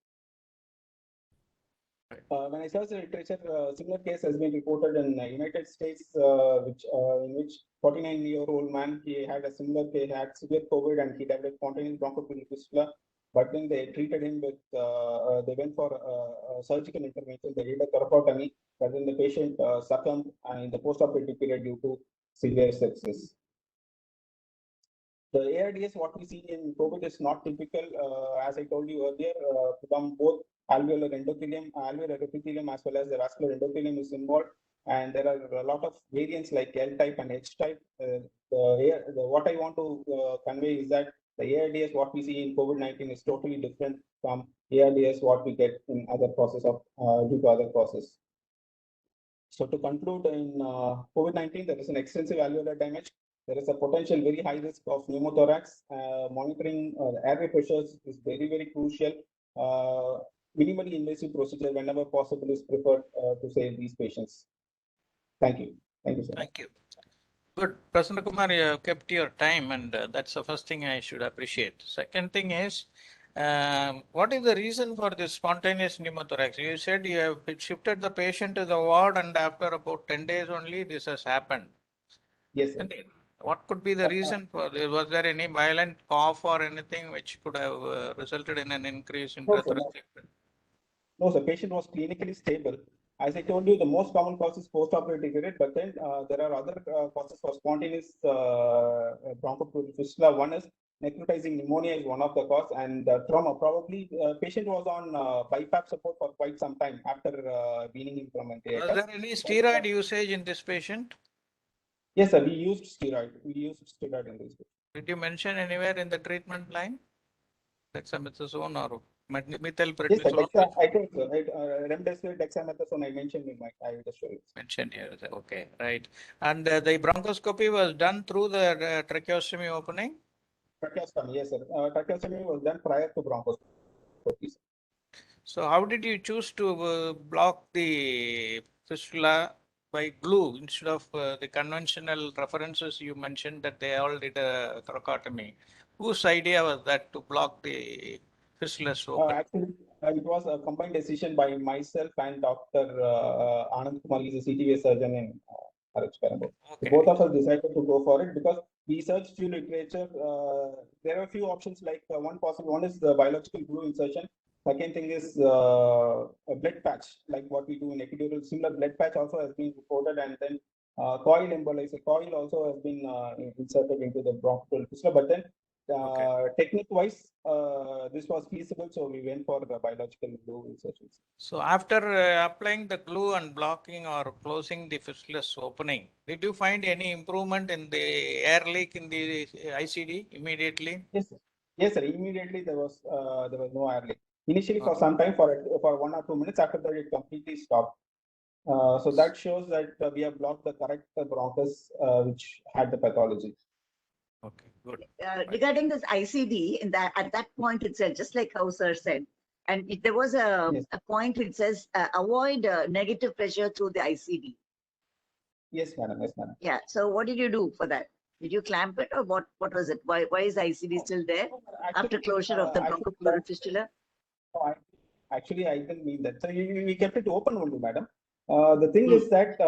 When I searched the literature, similar case has been reported in the United States, in which 49-year-old man, he had a similar case, had severe COVID, and he developed spontaneous bronchopleural fistula. But then they treated him with, they went for a surgical intervention. They did a thoracotomy, but then the patient succumbed in the post-operative period due to severe sepsis. The ARDS, what we see in COVID is not typical. As I told you earlier, from both alveolar endothelium, alveolar epithelium, as well as the vascular endothelium is involved. And there are a lot of variants like L type and H type. What I want to convey is that The ARDS what we see in COVID-19 is totally different from ARDS what we get in other causes of due to other causes. So to conclude, in COVID-19, there is an extensive alveolar damage. There is a potential very high risk of pneumothorax. Monitoring airway pressures is very, very crucial. Minimally invasive procedure whenever possible is preferred to save these patients. Thank you. Thank you, sir. Thank you. Good. Prasanna Kumar, you have kept your time, and that's the first thing I should appreciate. Second thing is, what is the reason for this spontaneous pneumothorax? You said you have shifted the patient to the ward, and after about 10 days only, this has happened. Yes, sir. And what could be the reason for this? Was there any violent cough or anything which could have resulted in an increase in No, sir. breath? No, the patient was clinically stable. As I told you, the most common cause is post-operative period, but then there are other causes for spontaneous bronchopleural fistula. One is necrotizing pneumonia is one of the cause, and trauma. Probably patient was on BiPAP support for quite some time after weaning him from Was ventilator. there any steroid usage in this patient? Yes, sir. We used steroid. We used steroid in this. Did you mention anywhere in the treatment line? Dexamethasone or Yes, sir. methylprednisolone? I think so. Right, remdesivir, dexamethasone, I mentioned in my, I will just show you. Mentioned here. Okay, right. And the bronchoscopy was done through the tracheostomy opening. Tracheostomy, yes, sir. Tracheostomy was done prior to bronchoscopy. So how did you choose to block the fistula by glue instead of the conventional references? You mentioned that they all did a thoracotomy. Whose idea was that to block the fistula open? Actually, it was a combined decision by myself and Dr. Anand Kumar. He's a CTV surgeon in Arachparambo. Okay. Both of us decided to go for it because we searched few literature. There are a few options like one is the biological glue insertion. Second thing is a blood patch, like what we do in epidural. Similar blood patch also has been reported, and then coil embolizer. Coil also has been inserted into the bronchial fistula, but then technique wise, this was feasible, so we went for the biological glue insertions. So after applying the glue and blocking or closing the fistulous opening, did you find any improvement in the air leak in the ICD immediately? Yes, sir. Yes, sir. Immediately there was no air leak. Initially, for some time, for 1 or 2 minutes, after that it completely stopped. So that shows that we have blocked the correct bronchus which had the pathology. Okay, good. Regarding this ICD, in that at that point itself, just like how sir said, and there was a point which says avoid negative pressure through the ICD. Yes, madam. Yes, madam. Yeah. So what did you do for that? Did you clamp it or what was it? Why is ICD still there after closure of the bronchopleural fistula? Actually, I didn't mean that. So we kept it open only, madam. The thing is that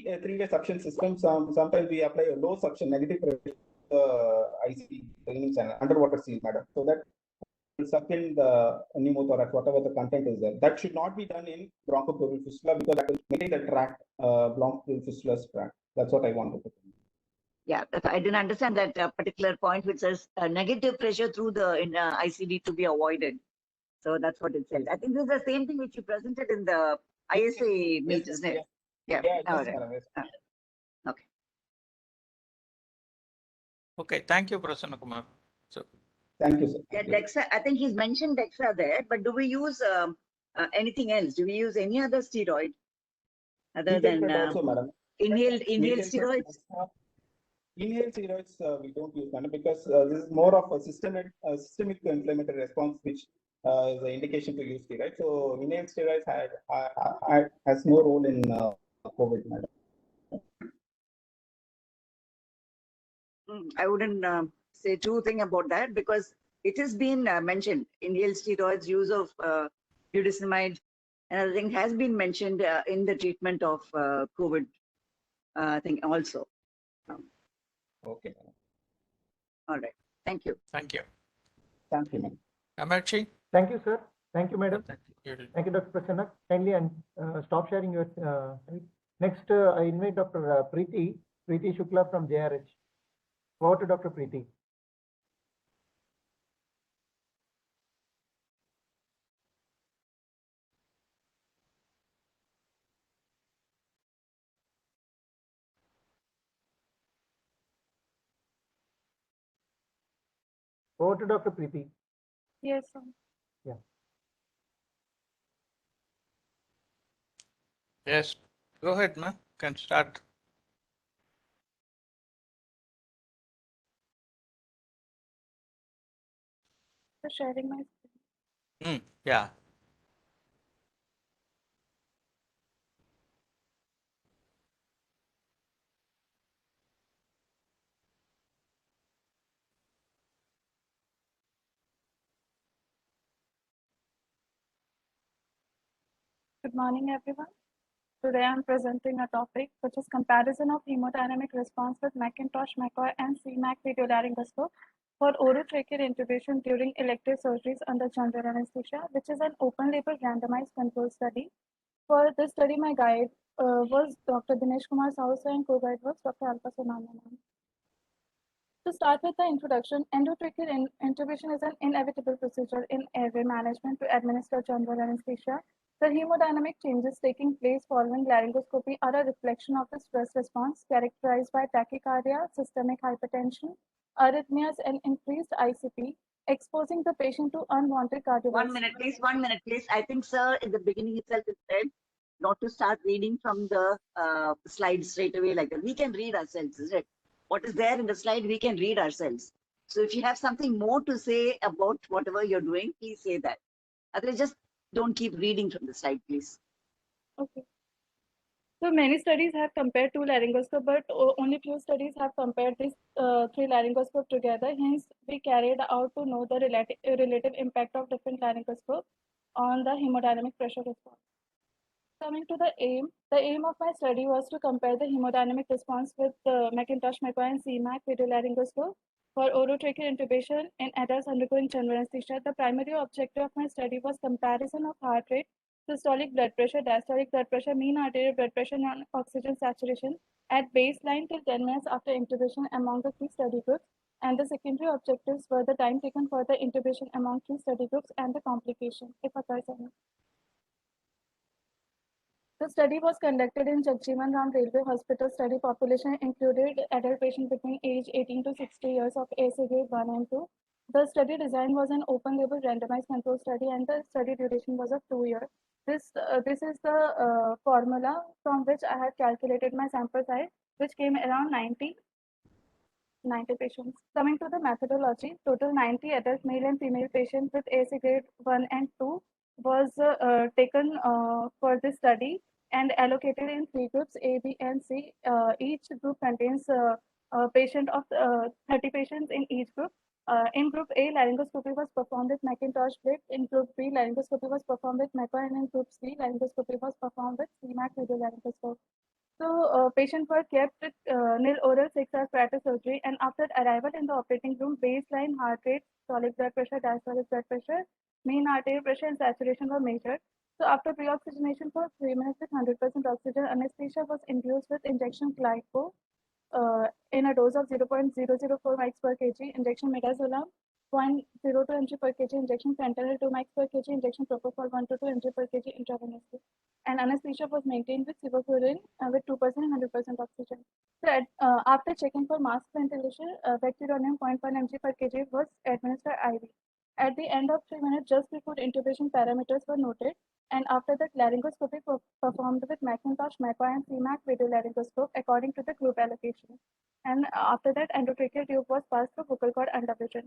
a three-way suction system, sometimes we apply a low suction negative pressure ICD training channel, underwater seal, madam. So that will suck in the pneumothorax, whatever the content is there. That should not be done in bronchopleural fistula because that will maintain the tract, bronchopleural fistula's tract. That's what I wanted to say. Yeah, I didn't understand that particular point which says negative pressure through the ICD to be avoided. So that's what it says. I think this is the same thing which you presented in the ISA meet, isn't it? Yeah. Yeah. Yes, Right. madam, yes. Okay. Okay, thank you, Prasanna Kumar. So, Thank you, sir. Yeah, Dexa, I think he's mentioned Dexa there, but do we use anything else? Do we use any other steroid other than also, madam. inhaled steroids? Inhaled steroids we don't use, madam, because this is more of a systemic inflammatory response, which is the indication to use steroids. So inhaled steroids has no role in COVID, madam. I wouldn't say true thing about that because it has been mentioned. Inhaled steroids, use of budesonide, and other thing has been mentioned in the treatment of COVID thing also. Okay. All right. Thank you. thank you. Thank you, madam. Amarchi? Thank you, sir. Thank you, madam. Thank you. Thank you, Dr. Prasanna. Kindly and stop sharing your slide. Next, I invite Dr. Preeti Shukla from JRH. Over to Dr. Preeti. Over to Dr. Preeti. Yes, sir. Yes, go ahead, ma. Can start. For sharing my screen. Yeah. Good morning, everyone. Today I'm presenting a topic which is comparison of hemodynamic response with Macintosh, McCoy, and CMAC videolaryngoscope for orotracheal intubation during elective surgeries under general anesthesia, which is an open-label randomized control study. For this study, my guide was Dr. Dinesh Kumar Sausa and co-guide was Dr. Alka Sonamya. To start with the introduction, endotracheal intubation is an inevitable procedure in airway management to administer general anesthesia. The hemodynamic changes taking place following laryngoscopy are a reflection of the stress response characterized by tachycardia, systemic hypertension, arrhythmias, and increased ICP, exposing the patient to unwanted cardiovascular. 1 minute, please. 1 minute, please. I think, sir, in the beginning itself, it said not to start reading from the slides straight away like that. We can read ourselves, is it? What is there in the slide, we can read ourselves. So if you have something more to say about whatever you're doing, please say that. Otherwise, just don't keep reading from the slide, please. Okay. So many studies have compared two laryngoscopes, but only few studies have compared these three laryngoscopes together. Hence, we carried out to know the relative impact of different laryngoscopes on the hemodynamic pressure response. Coming to the aim of my study was to compare the hemodynamic response with Macintosh, McCoy, and CMAC videolaryngoscope for orotracheal intubation in adults undergoing general anesthesia. The primary objective of my study was comparison of heart rate, systolic blood pressure, diastolic blood pressure, mean arterial blood pressure, and oxygen saturation at baseline till 10 minutes after intubation among the three study groups. And the secondary objectives were the time taken for the intubation among three study groups and the complication, if occurs any. The study was conducted in Jagjeevan Ram Railway Hospital. Study population included adult patients between age 18 to 60 years of ASA grade 1 and 2. The study design was an open-label randomized control study, and the study duration was of 2 years. This is the formula from which I had calculated my sample size, which came around 90 patients. Coming to the methodology, total 90 adult male and female patients with ASA grade 1 and 2 was taken for this study and allocated in three groups, A, B, and C. Each group contains a patient of 30 patients in each group. In group A, laryngoscopy was performed with Macintosh blade. In group B, laryngoscopy was performed with McCoy, and in group C, laryngoscopy was performed with CMAC videolaryngoscope. So patients were kept with nil oral 6 hours prior to surgery, and after arrival in the operating room, baseline heart rate, systolic blood pressure, diastolic blood pressure, mean arterial pressure, and saturation were measured. So after pre-oxygenation for 3 minutes with 100% oxygen, anesthesia was induced with injection glyco in a dose of 0.004 mics per kg, injection midazolam 0.02 mg per kg, injection fentanyl 2 mics per kg, injection propofol 1 to 2 mg per kg intravenously. And anesthesia was maintained with sevoflurane with 2% and 100% oxygen. So after checking for mask ventilation, vecuronium 0.1 mg per kg was administered IV. At the end of 3 minutes, just before intubation, parameters were noted. And after that, laryngoscopy performed with Macintosh, McCoy, and CMAC videolaryngoscope according to the group allocation. And after that, endotracheal tube was passed through vocal cord undervision.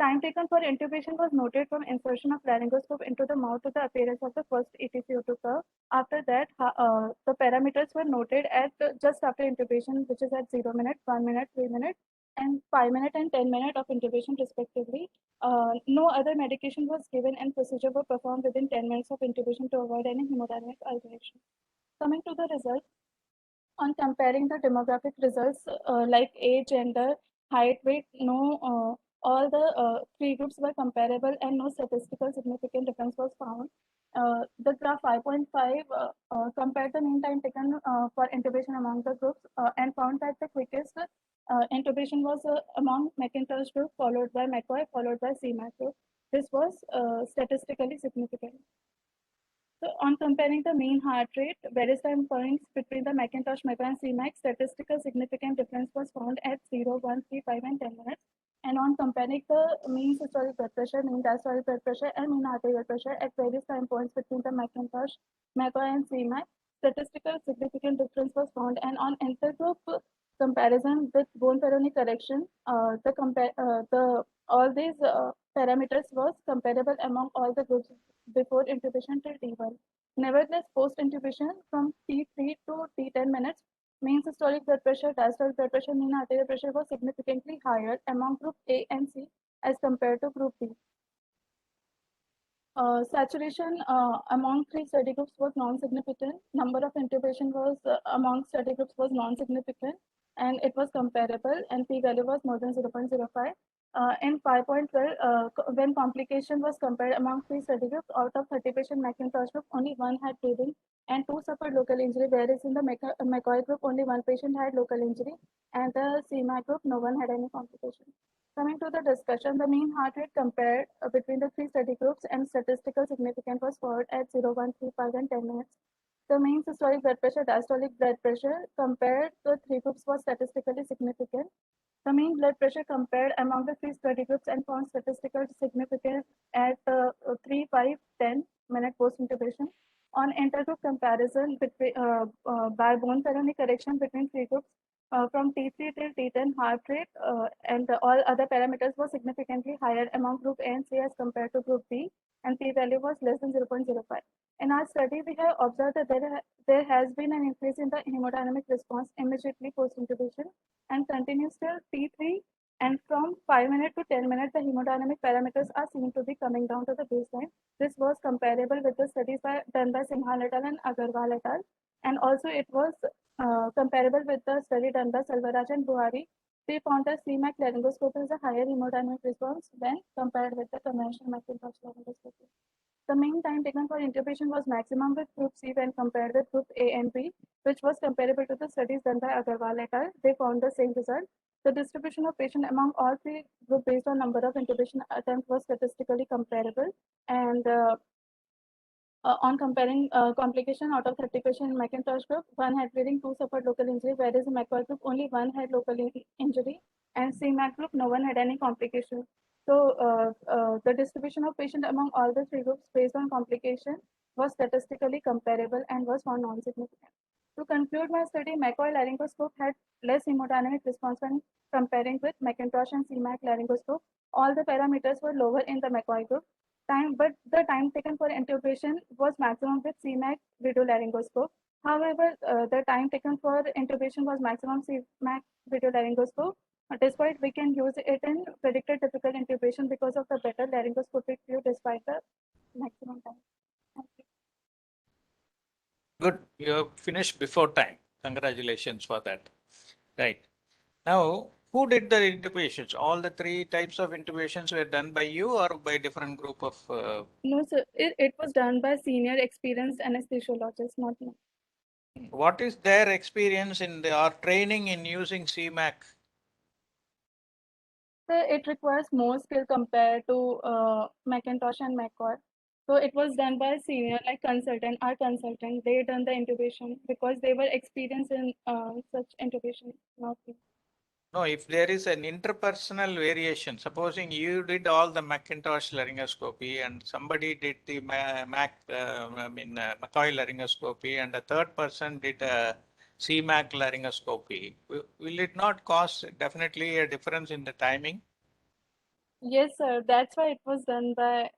Time taken for intubation was noted from insertion of laryngoscope into the mouth to the appearance of the first ETCO2 curve. After that, the parameters were noted at just after intubation, which is at 0 minute, 1 minute, 3 minutes, and 5 minute and 10 minute of intubation respectively. No other medication was given, and procedure were performed within 10 minutes of intubation to avoid any hemodynamic alteration. Coming to the results, on comparing the demographic results like age, gender, height, weight, all the three groups were comparable and no statistical significant difference was found. The graph 5.5 compared the mean time taken for intubation among the groups and found that the quickest intubation was among Macintosh group, followed by McCoy, followed by CMAC group. This was statistically significant. So on comparing the mean heart rate, various time points between the Macintosh, McCoy, and CMAC, statistical significant difference was found at 0, 1, 3, 5, and 10 minutes. And on comparing the mean systolic blood pressure, mean diastolic blood pressure, and mean arterial pressure at various time points between the McIntosh, McCoy, and CMAC, statistical significant difference was found. And on intergroup comparison with bone-Perroni correction, all these parameters was comparable among all the groups before intubation till T1. Nevertheless, post-intubation from T3 to T10 minutes, mean systolic blood pressure, diastolic blood pressure, mean arterial pressure was significantly higher among group A and C as compared to group B. Saturation among 3 study groups was non-significant. Number of intubation was among study groups was non-significant, and it was comparable, and p-value was more than 0.05. In 5.12, when complication was compared among 3 study groups, out of 30 patient McIntosh group, only 1 had bleeding and 2 suffered local injury, whereas in the McCoy group, only 1 patient had local injury, and the CMAC group, no one had any complication. Coming to the discussion, the mean heart rate compared between the 3 study groups and statistical significance was followed at 0, 1, 3, 5, and 10 minutes. The mean systolic blood pressure, diastolic blood pressure compared the 3 groups was statistically significant. The mean blood pressure compared among the 3 study groups and found statistical significance at 3, 5, 10 minute post-intubation. On intergroup comparison between, by bone-Perroni correction between 3 groups, from T3 till T10 heart rate and all other parameters were significantly higher among group A and C as compared to group B, and p-value was less than 0.05. In our study, we have observed that there has been an increase in the hemodynamic response immediately post-intubation and continues till T3, and from 5 minutes to 10 minutes, the hemodynamic parameters are seen to be coming down to the baseline. This was comparable with the studies done by Singhal et al. And Agarwal et al. And also it was comparable with the study done by Selvaraj and Buhari. They found that CMAC laryngoscopy has a higher hemodynamic response when compared with the conventional McIntosh laryngoscopy. The mean time taken for intubation was maximum with group C when compared with group A and B, which was comparable to the studies done by Agarwal et al. They found the same result. The distribution of patient among all 3 groups based on number of intubation attempts was statistically comparable. And on comparing complication, out of 30 patient in McIntosh group, 1 had bleeding, 2 suffered local injury, whereas in McCoy group only 1 had local injury, and CMAC group no one had any complication. So the distribution of patient among all the 3 groups based on complication was statistically comparable and was found non-significant. To conclude my study, McCoy laryngoscope had less hemodynamic response when comparing with McIntosh and CMAC laryngoscope. All the parameters were lower in the McCoy group. But the time taken for intubation was maximum with CMAC video laryngoscope. However, the time taken for intubation was maximum CMAC video laryngoscope. Despite we can use it in predicted difficult intubation because of the better laryngoscopic view despite the maximum time. Thank you. Good, you have finished before time. Congratulations for that. Right. Now, who did the intubations? All the 3 types of intubations were done by you or by different group of? No, sir. It was done by senior experienced anesthesiologists, not me. What is their experience in or training in using CMAC? So it requires more skill compared to McIntosh and McCoy. So it was done by senior, like consultant, our consultant. They done the intubation because they were experienced in such intubation, not me. No, if there is an interpersonal variation, supposing you did all the McIntosh laryngoscopy and somebody did the McCoy laryngoscopy and a third person did a CMAC laryngoscopy, will it not cause definitely a difference in the timing? Yes, sir. That's why it was done by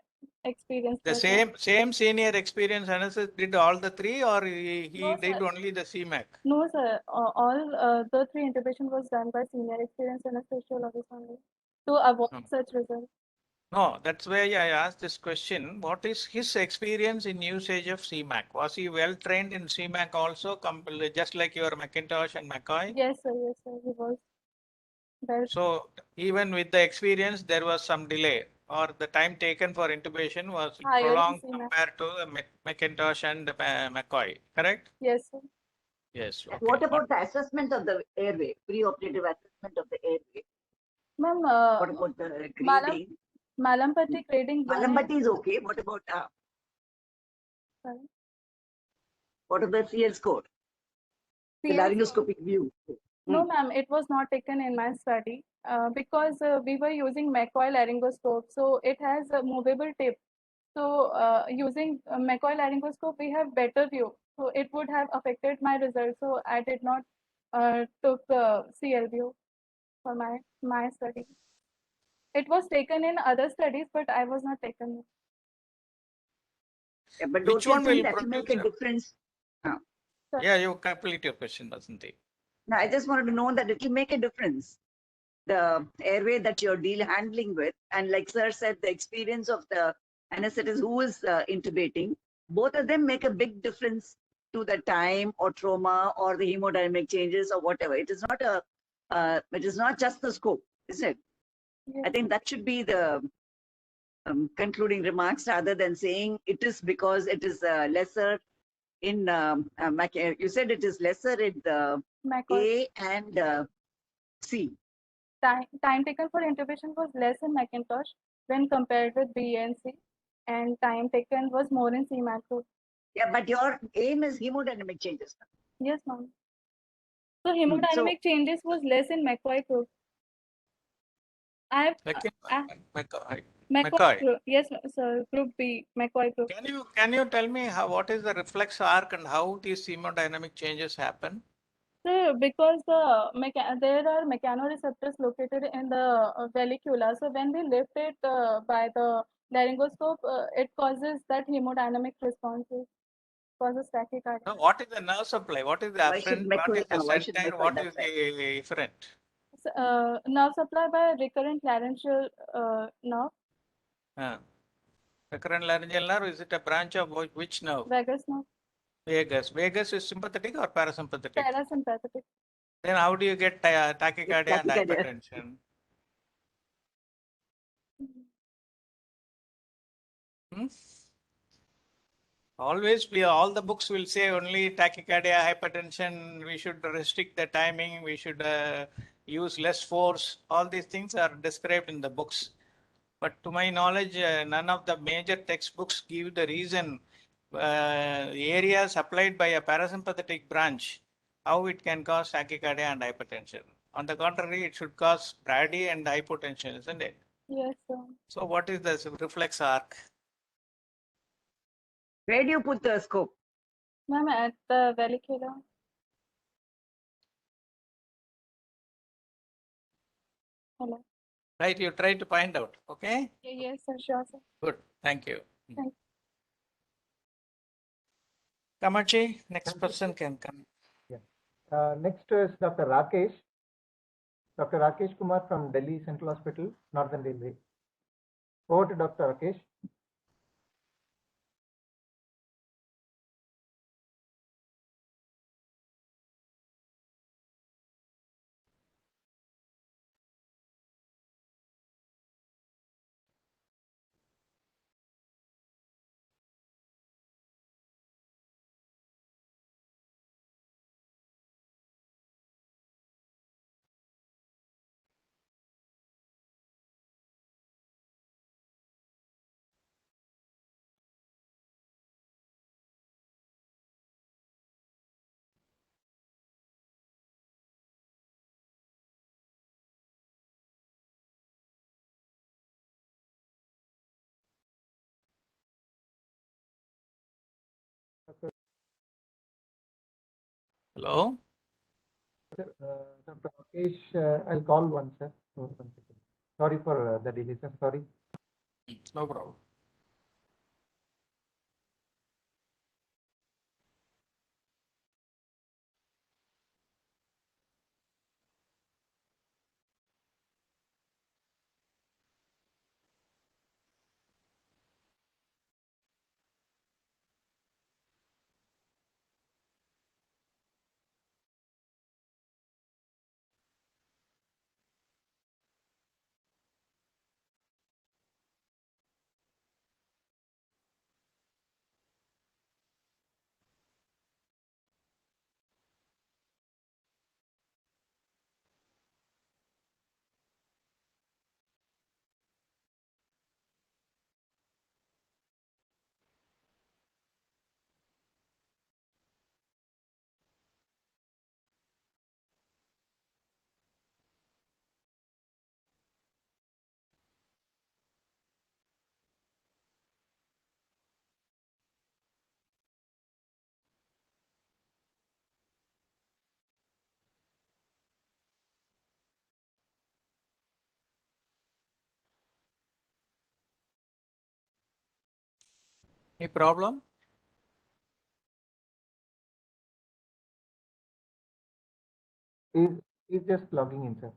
experienced The person. same senior experienced anesthetist did all the 3 or he No, did sir. only the CMAC? No, sir. All the 3 intubation was done by senior experienced anesthesiologists only to avoid such results. No, that's why I asked this question. What is his experience in usage of CMAC? Was he well trained in CMAC also, just like your McIntosh and McCoy? Yes, sir. Yes, sir. He was there. So even with the experience, there was some delay, or the time taken for intubation was Higher in prolonged CMAC. compared to McIntosh and McCoy, correct? Yes, sir. Yes. And Okay. what about the assessment of the airway, preoperative assessment of the airway? Ma'am, What about the grading? Mallampati grading. Mallampati is okay. What about what about the CL score? The CL laryngoscopic view. No, ma'am, it was not taken in my study because we were using McCoy laryngoscope, so it has a movable tip. So using McCoy laryngoscope, we have better view. So it would have affected my results. So I did not took CL view for my study. It was taken in other studies, but I was not taken. Yeah, but Which don't you one will think that will make a produce? difference? Yeah, you complete your question, Vasanthi. No, I just wanted to know that it will make a difference. The airway that you're handling with, and like sir said, the experience of the anesthetist who is intubating, both of them make a big difference to the time or trauma or the hemodynamic changes or whatever. It is not it is not just the scope, is it? Yes. I think that should be the concluding remarks rather than saying it is because it is lesser in, you said it is lesser in the McCoy. A and C. Time taken for intubation was less in Macintosh when compared with B and C, and time taken was more in C macro. Yeah, but your aim is hemodynamic changes. Yes, ma'am. So So hemodynamic changes was less in McCoy group. I have McCoy. McCoy group. Yes, sir. Group B, McCoy group. Can you tell me what is the reflex arc and how these hemodynamic changes happen? So because there are mechanoreceptors located in the vallicula, so when we lift it by the laryngoscope, it causes that hemodynamic responses, causes tachycardia. No, what is the nerve supply? What is the why should afferent? What is the why should center? McCoy? What is That's right. the efferent? Nerve supply by recurrent laryngeal nerve, Uh, recurrent laryngeal nerve, is it a branch of which nerve? vagus nerve, Vagus. Vagus is sympathetic or parasympathetic? parasympathetic. Then how do you get tachycardia and Tachycardia. hypertension? Hmm? Always, all the books will say only tachycardia, hypertension. We should restrict the timing. We should use less force. All these things are described in the books. But to my knowledge, none of the major textbooks give the reason, areas applied by a parasympathetic branch, how it can cause tachycardia and hypertension. On the contrary, it should cause brady and hypotension, isn't it? Yes, sir. So what is the reflex arc? Where do you put the scope? Ma'am, at the vallicula. Hello. Right, you try to find out, okay? Yes, sir. Sure, sir. Good, thank you. Thank Kamachi, next person can come. Next is Dr. Rakesh. Dr. Rakesh Kumar from Delhi Central Hospital, Northern Railway. Over to Dr. Rakesh. Hello? Dr. Rakesh, I'll call once, sir. One second. Sorry for the delay, sir. Sorry. No problem. Any problem? Is just logging in, sir.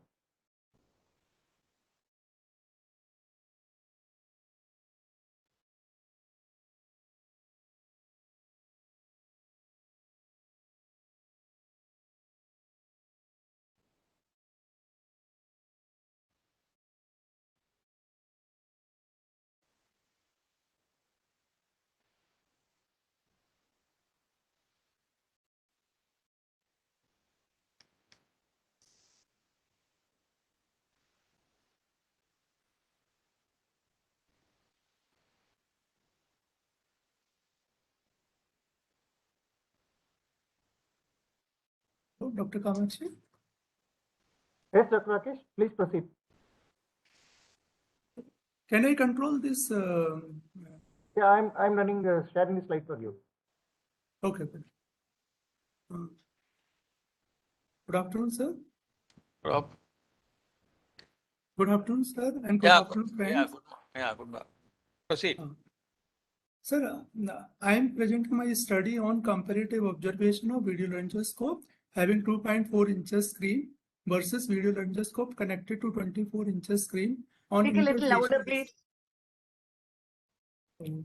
Dr. Kamakshi? Yes, Dr. Rakesh, please proceed. Can I control this? Yeah, I'm running sharing the slide for you. Okay, good. Good afternoon, sir. Rob? Good afternoon, sir, and good Yeah, afternoon, yeah, friends. good. Proceed. Sir, I am presenting my study on comparative observation of video laryngoscope having 2.4 inches screen versus video laryngoscope connected to 24 inches screen on Speak a little louder, interfacial please.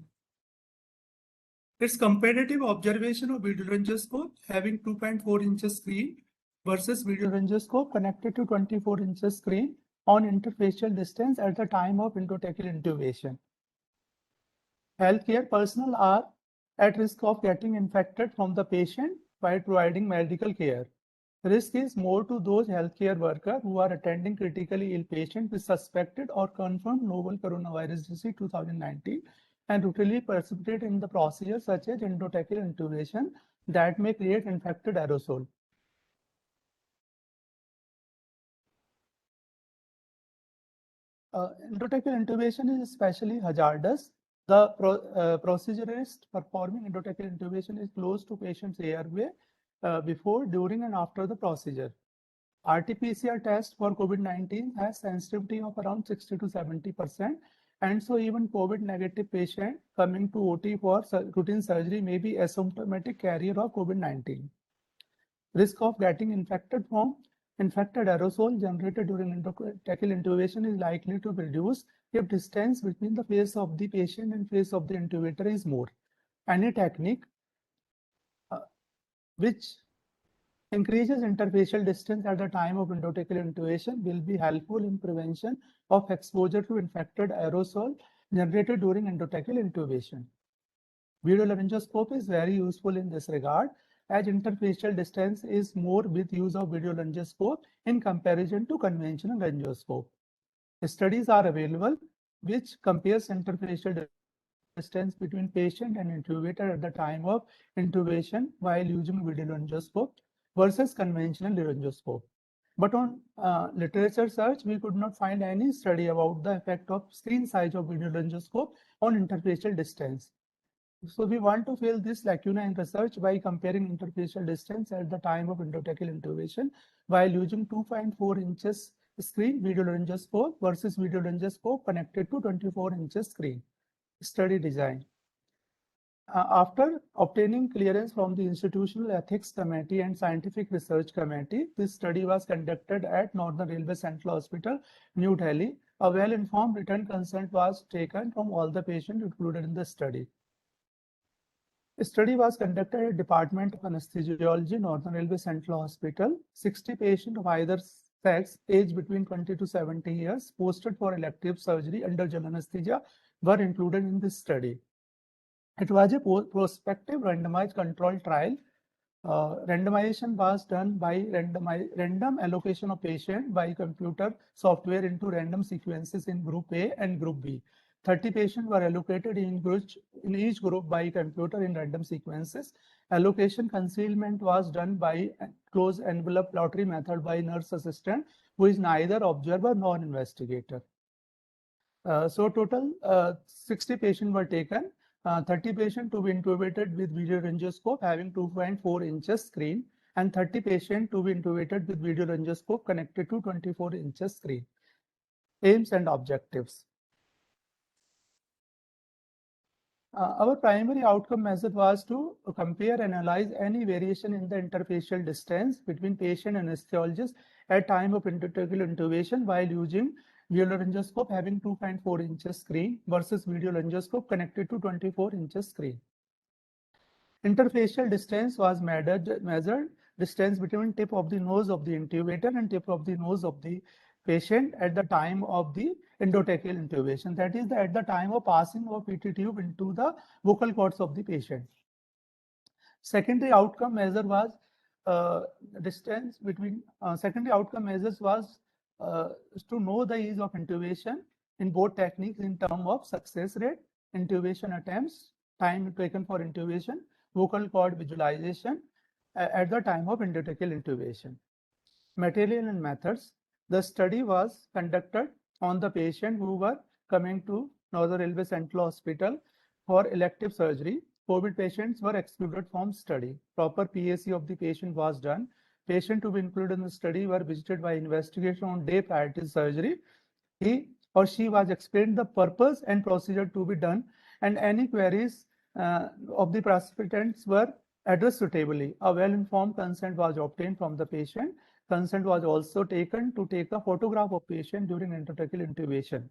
It's comparative observation of video laryngoscope having 2.4 inches screen versus video laryngoscope connected to 24 inches screen on interfacial distance at the time of endotracheal intubation. Healthcare personnel are at risk of getting infected from the patient while providing medical care. Risk is more to those healthcare workers who are attending critically ill patients with suspected or confirmed novel coronavirus disease 2019 and routinely precipitate in the procedure such as endotracheal intubation that may create infected aerosol. Endotracheal intubation is especially hazardous. The procedurist performing endotracheal intubation is close to patient's airway before, during, and after the procedure. RT-PCR test for COVID-19 has sensitivity of around 60 to 70%, and so even COVID negative patient coming to OT for routine surgery may be asymptomatic carrier of COVID-19. Risk of getting infected from infected aerosol generated during endotracheal intubation is likely to reduce if distance between the face of the patient and face of the intubator is more. Any technique which increases interfacial distance at the time of endotracheal intubation will be helpful in prevention of exposure to infected aerosol generated during endotracheal intubation. Video laryngoscope is very useful in this regard, as interfacial distance is more with use of video laryngoscope in comparison to conventional laryngoscope. Studies are available which compares interfacial distance between patient and intubator at the time of intubation while using video laryngoscope versus conventional laryngoscope. But on literature search, we could not find any study about the effect of screen size of video laryngoscope on interfacial distance. So we want to fill this lacuna in research by comparing interfacial distance at the time of endotracheal intubation while using 2.4 inches screen video laryngoscope versus video laryngoscope connected to 24 inches screen. Study design. After obtaining clearance from the Institutional Ethics Committee and Scientific Research Committee, this study was conducted at Northern Railway Central Hospital, New Delhi. A well-informed written consent was taken from all the patients included in the study. A study was conducted at Department of Anesthesiology, Northern Railway Central Hospital. 60 patients of either sex, aged between 20 to 70 years, posted for elective surgery under general anesthesia, were included in this study. It was a prospective randomized controlled trial. Randomization was done by random allocation of patient by computer software into random sequences in Group A and Group B. 30 patients were allocated in each group by computer in random sequences. Allocation concealment was done by closed envelope lottery method by nurse assistant, who is neither observer nor investigator. So total 60 patients were taken. 30 patients to be intubated with video laryngoscope having 2.4 inches screen and 30 patients to be intubated with video laryngoscope connected to 24 inches screen. Aims and objectives. Our primary outcome measure was to compare and analyze any variation in the interfacial distance between patient and anesthesiologist at time of intratracheal intubation while using videolaryngoscope having 2.4 inches screen versus videolaryngoscope connected to 24 inches screen. Interfacial distance was measured distance between tip of the nose of the intubator and tip of the nose of the patient at the time of the endotracheal intubation. That is at the time of passing of PT tube into the vocal cords of the patient. Secondary outcome measure was distance between secondary outcome measures was to know the ease of intubation in both techniques in terms of success rate, intubation attempts, time taken for intubation, vocal cord visualization at the time of endotracheal intubation. Material and methods. The study was conducted on the patient who were coming to Northern Railway Central Hospital for elective surgery. COVID patients were excluded from study. Proper PAC of the patient was done. Patient to be included in the study were visited by investigation on day prior to surgery. He or she was explained the purpose and procedure to be done, and any queries of the participants were addressed suitably. A well-informed consent was obtained from the patient. Consent was also taken to take a photograph of patient during endotracheal intubation.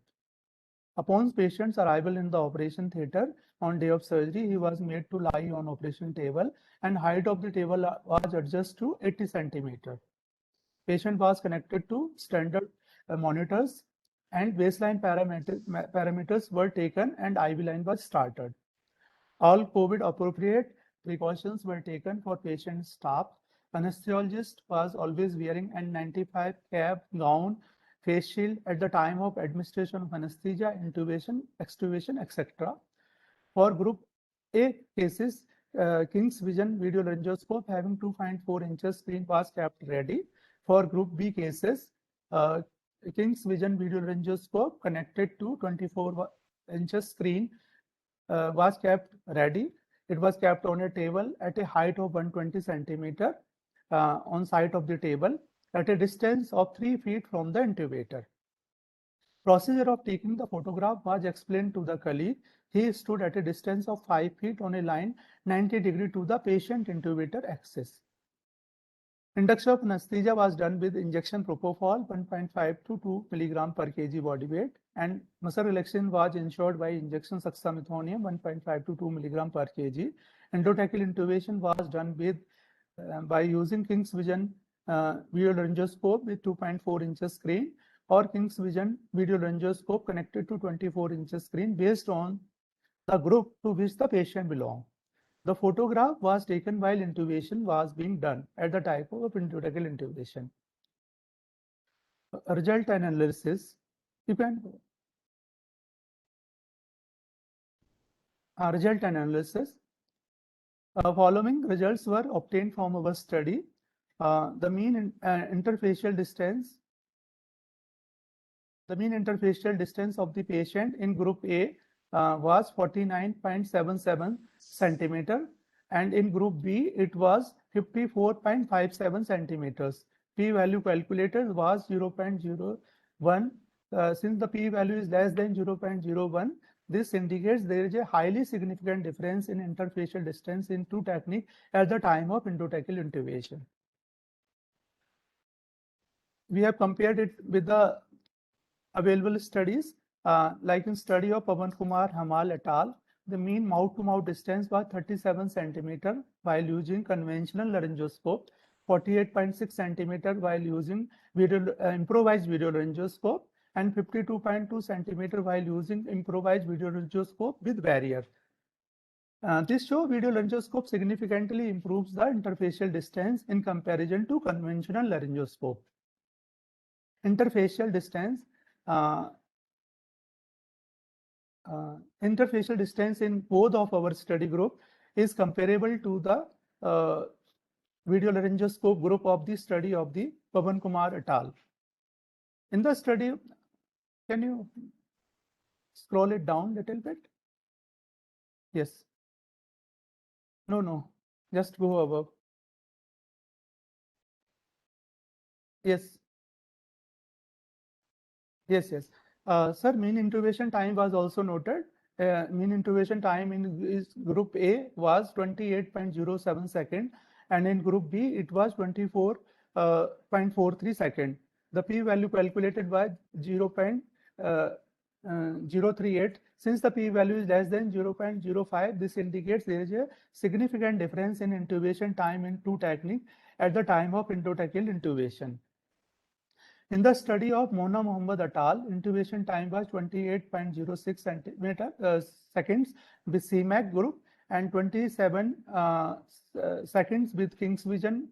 Upon patient's arrival in the operation theater on day of surgery, he was made to lie on operation table and height of the table was adjusted to 80 centimeter. Patient was connected to standard monitors and baseline parameters were taken and IV line was started. All COVID appropriate precautions were taken for patient staff. Anesthesiologist was always wearing N95 cap, gown, face shield at the time of administration of anesthesia, intubation, extubation, etc. For group A cases, King's Vision videolaryngoscope having 2.4 inches screen was kept ready. For group B cases, King's Vision videolaryngoscope connected to 24 inches screen was kept ready. It was kept on a table at a height of 120 centimeter on side of the table at a distance of 3 feet from the intubator. Procedure of taking the photograph was explained to the colleague. He stood at a distance of 5 feet on a line 90 degree to the patient intubator axis. Induction of anesthesia was done with injection propofol 1.5 to 2 milligram per kg body weight, and muscle relaxation was ensured by injection succinylcholine 1.5 to 2 milligram per kg. Endotracheal intubation was done with by using King's Vision videolaryngoscope with 2.4 inches screen or King's Vision videolaryngoscope connected to 24 inches screen based on the group to which the patient belonged. The photograph was taken while intubation was being done at the time of endotracheal intubation. Result analysis. You can result analysis. Following results were obtained from our study. The mean interfacial distance. The mean interfacial distance of the patient in group A was 49.77 centimeter, and in group B it was 54.57 centimeters. P-value calculated was 0.01. Since the p-value is less than 0.01, this indicates there is a highly significant difference in interfacial distance in two techniques at the time of endotracheal intubation. We have compared it with the available studies, like in study of Pawan Kumar Hamal et al. The mean mouth-to-mouth distance was 37 centimeter while using conventional laryngoscope, 48.6 centimeter while using improvised videolaryngoscope, and 52.2 centimeter while using improvised videolaryngoscope with barrier. This show videolaryngoscope significantly improves the interfacial distance in comparison to conventional laryngoscope. Interfacial distance. Interfacial distance in both of our study group is comparable to the videolaryngoscope group of the study of the Pawan Kumar et al. In the study, can you scroll it down a little bit? Yes. No, just go above. Yes. Sir, mean intubation time was also noted. mean intubation time in group A was 28.07 second, and in group B it was 24.43 second. The p-value calculated by 0.038. Since the p-value is less than 0.05, this indicates there is a significant difference in intubation time in two techniques at the time of endotracheal intubation. In the study of Mona Mohammed et al., intubation time was 28.06 seconds with CMAC group and 27 seconds with King's Vision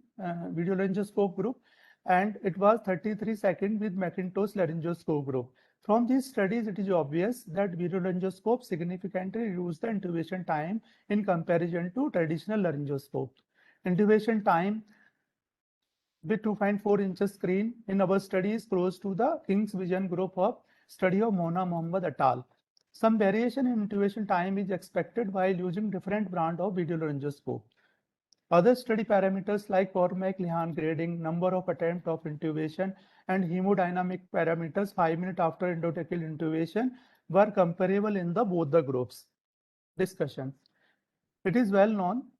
video laryngoscope group, and it was 33 seconds with Macintosh laryngoscope group. From these studies, it is obvious that video laryngoscope significantly reduced the intubation time in comparison to traditional laryngoscope. Intubation time with 2.4 inches screen in our study is close to the King's Vision group of study of Mona Mohammed et al. Some variation in intubation time is expected while using different brand of video laryngoscope. Other study parameters like Cormack-Lihan grading, number of attempt of intubation, and hemodynamic parameters 5 minutes after endotracheal intubation were comparable in both the groups. Discussion. It is well known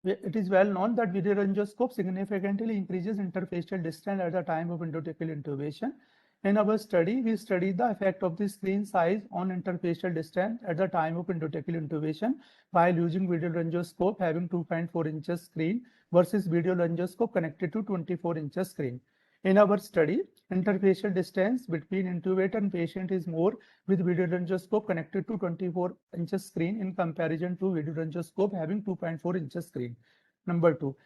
that video laryngoscope significantly increases interfacial distance at the time of endotracheal intubation. In our study, we studied the effect of the screen size on interfacial distance at the time of endotracheal intubation while using video laryngoscope having 2.4 inches screen versus video laryngoscope connected to 24 inches screen. In our study, interfacial distance between intubator and patient is more with video laryngoscope connected to 24 inches screen in comparison to video laryngoscope having 2.4 inches screen. Number 2,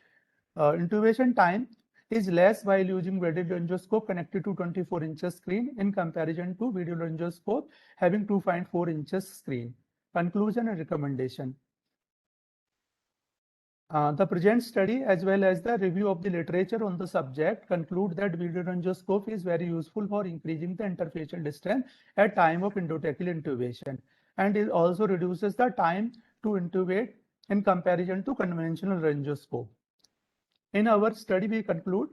intubation time is less while using video laryngoscope connected to 24 inches screen in comparison to video laryngoscope having 2.4 inches screen. Conclusion and recommendation. The present study as well as the review of the literature on the subject conclude that video laryngoscope is very useful for increasing the interfacial distance at time of endotracheal intubation, and it also reduces the time to intubate in comparison to conventional laryngoscope. In our study, we conclude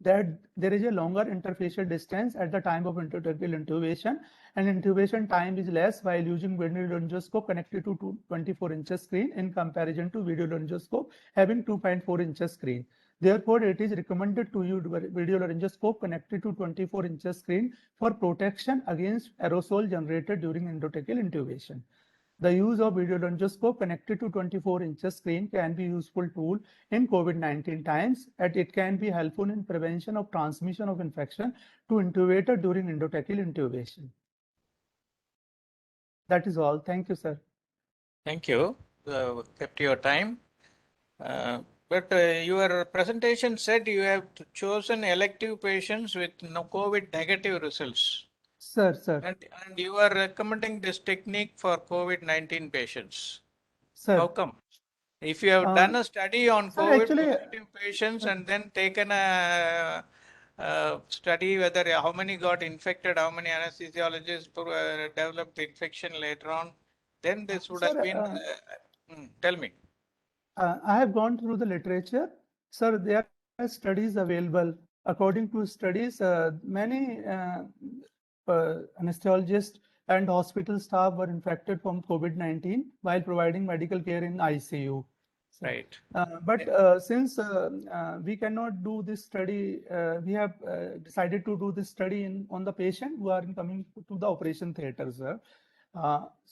that there is a longer interfacial distance at the time of endotracheal intubation, and intubation time is less while using video laryngoscope connected to 24 inches screen in comparison to video laryngoscope having 2.4 inches screen. Therefore, it is recommended to use video laryngoscope connected to 24 inches screen for protection against aerosol generated during endotracheal intubation. The use of video laryngoscope connected to 24 inches screen can be a useful tool in COVID-19 times, and it can be helpful in prevention of transmission of infection to intubator during endotracheal intubation. That is all. Thank you, sir. Thank you. Kept your time. But your presentation said you have chosen elective patients with no COVID negative results. Sir. And you are recommending this technique for COVID-19 patients. Sir. How come? If you have done a study on sir, COVID actually, positive patients and then taken a study whether how many got infected, how many anesthesiologists developed the infection later on, then this would have been. Tell me. I have gone through the literature. Sir, there are studies available. According to studies, many anesthesiologists and hospital staff were infected from COVID-19 while providing medical care in ICU. Right. But since we cannot do this study, we have decided to do this study on the patient who are coming to the operation theater, sir.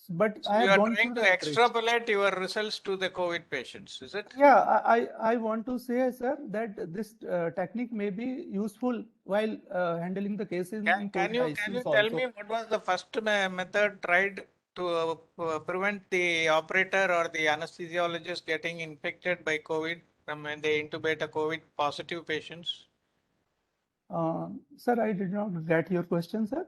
But so I you have are gone trying through to the extrapolate your results to the COVID patients, is it? Yeah, I want to say, sir, that this technique may be useful while handling the cases in Can you tell me what was the first method tried to prevent the operator or the anesthesiologist getting infected by COVID from when they intubate a COVID positive patients? Sir, I did not get your question, sir.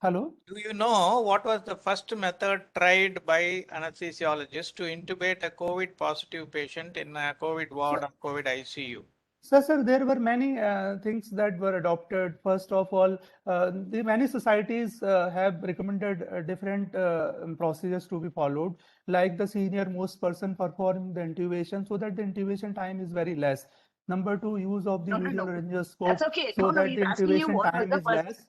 Hello? Do you know what was the first method tried by anesthesiologists to intubate a COVID positive patient in a COVID ward or COVID ICU? Sir, there were many things that were adopted. First of all, the many societies have recommended different procedures to be followed, like the senior most person performing the intubation so that the intubation time is very less. Number 2, use of the video laryngoscope That's okay. so that he's the asking you intubation what was time the is first. less.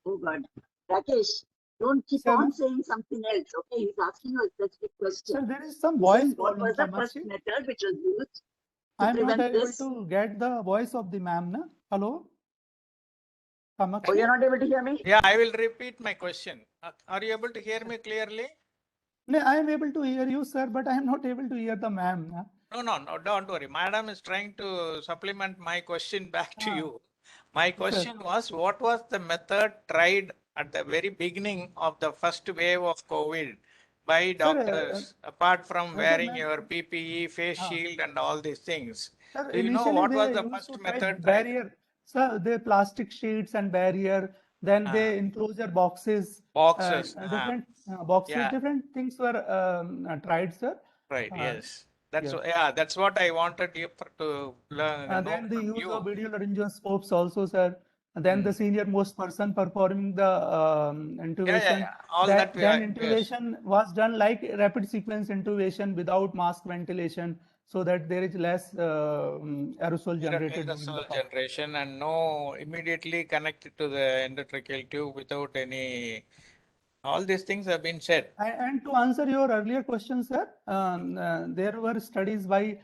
Oh God, Rakesh, Don't keep Sir, on saying something else. Okay, he's asking you a specific question. sir, there is some He's voice saying what problem, was the first Kamakshi. method which was used to I'm not prevent able this? to get the voice of the ma'am, na? Hello? Oh, Kamakshi? you're not able to hear me? Yeah, I will repeat my question. Are you able to hear me clearly? No, I am able to hear you, sir, but I am not able to hear the ma'am. Na? No, don't worry. Madam is trying to supplement my question back to Ah, you. My question was, what was the method tried at the very beginning of the first wave of COVID by Sir, doctors, apart from sir, wearing ma'am, your PPE, face ah. shield and all these things? Sir, Do you know initially what was they the used to first try method tried? barrier, sir, they plastic sheets and barrier, then Ah. they enclosure boxes, Boxes. different boxes, yeah. different things were tried, sir. Right, Uh, yes. That's, yeah. yeah, that's what I wanted you to learn, know Then the from use you. of video laryngoscopes also, sir. And then the senior most person performing the intubation. All that, Then yes. intubation was done like rapid sequence intubation without mask ventilation, so that there is less aerosol generated. during the Aerosol cough. generation and no immediately connected to the endotracheal tube without any, all these things have been said. And to answer your earlier question, sir, there were studies by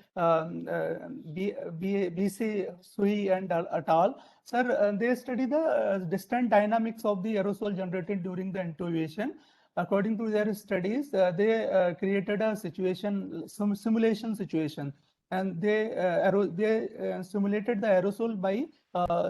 BC Sui and et al. Sir, they study the distant dynamics of the aerosol generated during the intubation. According to their studies, they created a situation, some simulation situation, and they simulated the aerosol by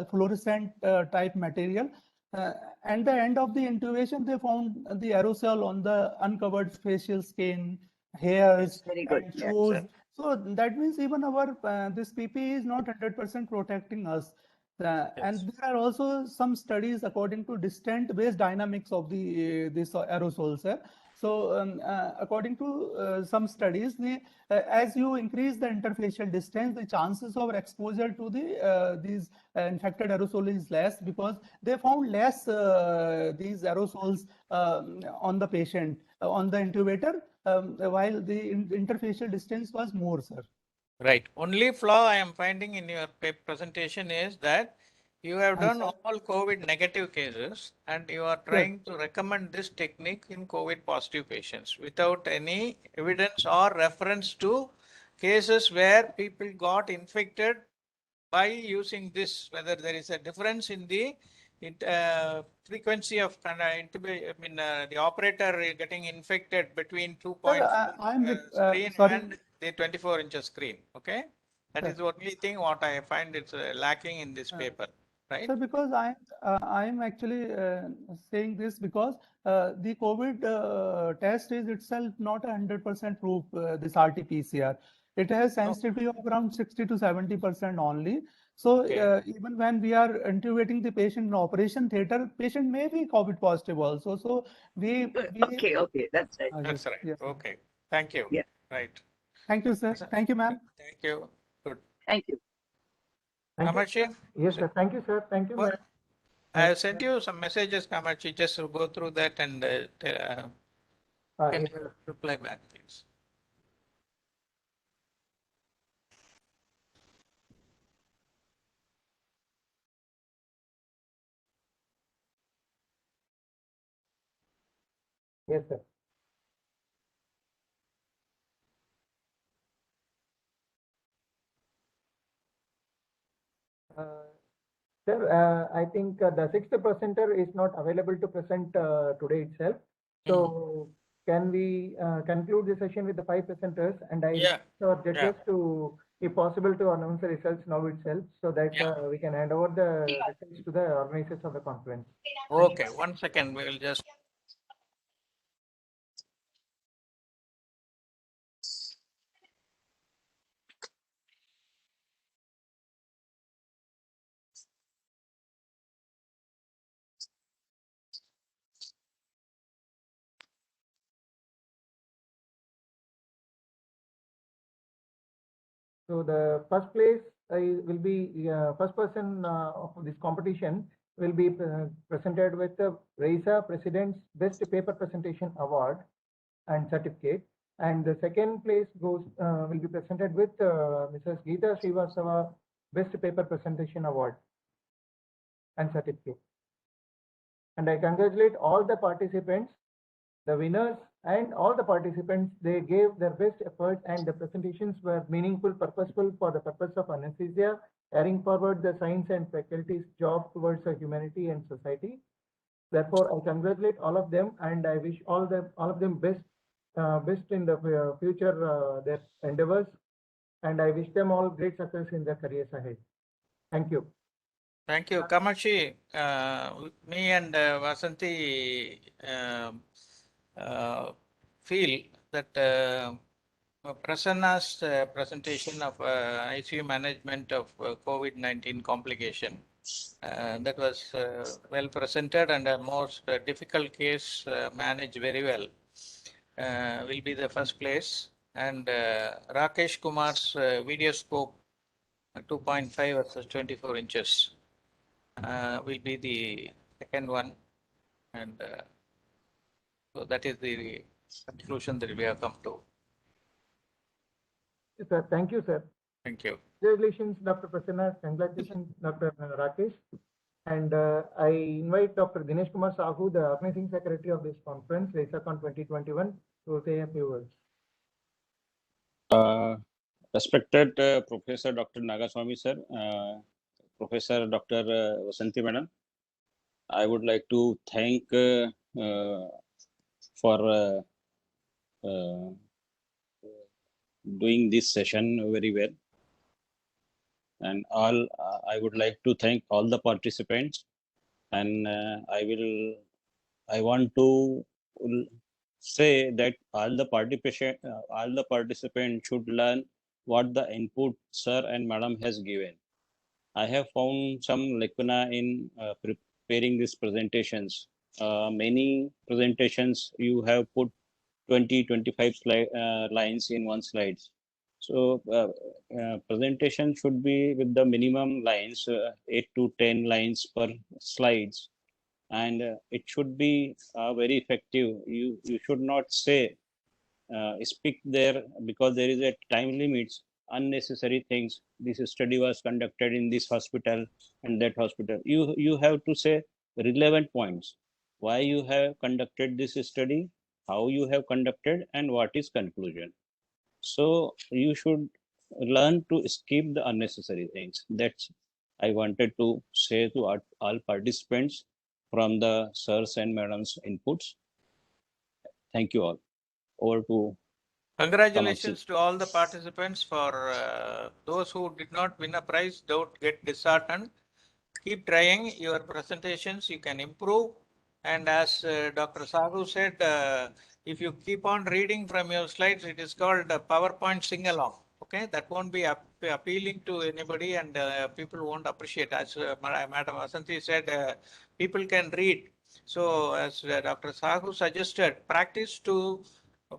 fluorescent type material. At the end of the intubation, they found the aerosol on the uncovered facial skin, hairs, Very good. and Yeah. shoes. So that means even our this PPE is not 100% protecting us. And there are also some studies according to distant base dynamics of the this aerosols. So according to some studies, as you increase the interfacial distance, the chances of exposure to the these infected aerosol is less, because they found less these aerosols on the patient, on the intubator, while the interfacial distance was more, sir. Right. Only flaw I am finding in your presentation is that you have done sir- all COVID negative cases and you are trying to recommend this technique in COVID positive patients without any evidence or reference to cases where people got infected by using this, whether there is a difference in the frequency of the operator getting infected between 2.4 screen sorry. and the 24 inches screen. Okay, that Sir. is the only thing what I find it's lacking in this paper, right? So because I'm actually saying this because the COVID test is itself not 100% proof, this RT-PCR. It has sensitivity of around 60 to 70% only. So even when we are intubating the patient in operation theater, patient may be COVID positive also. So we Okay, that's right. That's right. Yes, Okay, thank you. Yeah. Right. Thank you, sir. Thank you, ma'am. Thank you. Good. Thank you. Thank you. Kamachi? Yes, sir. Thank you, sir. Thank you, madam. I sent you some messages, Kamachi. Just go through that and can Yes, sir. reply back, please. Yes, sir. Sir, I think the sixth presenter is not available to present today itself. So can we conclude the session with the 5 presenters? And I Yeah. our judges to, if possible, to announce the results now itself, so that we can hand over the results to the organizers of the conference. Okay, 1 second. We will just. So the first place will be first person of this competition will be presented with the RAISA President's Best Paper Presentation Award and certificate. And the second place goes will be presented with Mrs. Geeta Srivastava Best Paper Presentation Award and certificate. And I congratulate all the participants, the winners, and all the participants. They gave their best effort, and the presentations were meaningful, purposeful for the purpose of anesthesia, carrying forward the science and faculty's job towards the humanity and society. Therefore, I congratulate all of them, and I wish all of them best in the future their endeavors, and I wish them all great success in their careers ahead. Thank you. Thank you. Kamachi, me and Vasanti feel that Prasanna's presentation of ICU management of COVID-19 complication, that was well presented, and a most difficult case managed very well, will be the first place. And Rakesh Kumar's video scope 2.5 versus 24 inches will be the second one. And so that is the conclusion that we have come to. Sir, thank you, sir. Thank you. Congratulations, Dr. Prasanna. Congratulations, Dr. Rakesh. And I invite Dr. Dinesh Kumar Sahu, the organizing secretary of this conference, RACERCon 2021, to say a few words. Respected Professor Dr. Nagaswamy sir, Professor Dr. Vasanti madam, I would like to thank for doing this session very well. And I would like to thank all the participants, and I want to say that all the participants should learn what the input sir and madam has given. I have found some lacuna in preparing these presentations. Many presentations you have put 20-25 lines in one slide. So presentation should be with the minimum lines, 8 to 10 lines per slides, and it should be very effective. You should not say speak there because there is a time limits, unnecessary things. This study was conducted in this hospital and that hospital. You have to say relevant points. Why you have conducted this study, how you have conducted, and what is conclusion. So you should learn to skip the unnecessary things. That's I wanted to say to all participants from the sirs and madams inputs. Thank you all. Over to Congratulations to all the participants. For those who did not win a prize, don't get disheartened. Keep trying your presentations, you can improve. And as Dr. Sahu said, if you keep on reading from your slides, it is called a PowerPoint sing-along. Okay, that won't be appealing to anybody, and people won't appreciate. As Madam Vasanti said, people can read. So as Dr. Sahu suggested, practice to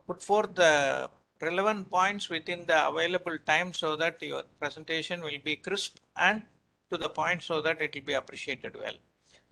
put forth the relevant points within the available time so that your presentation will be crisp and to the point so that it will be appreciated well.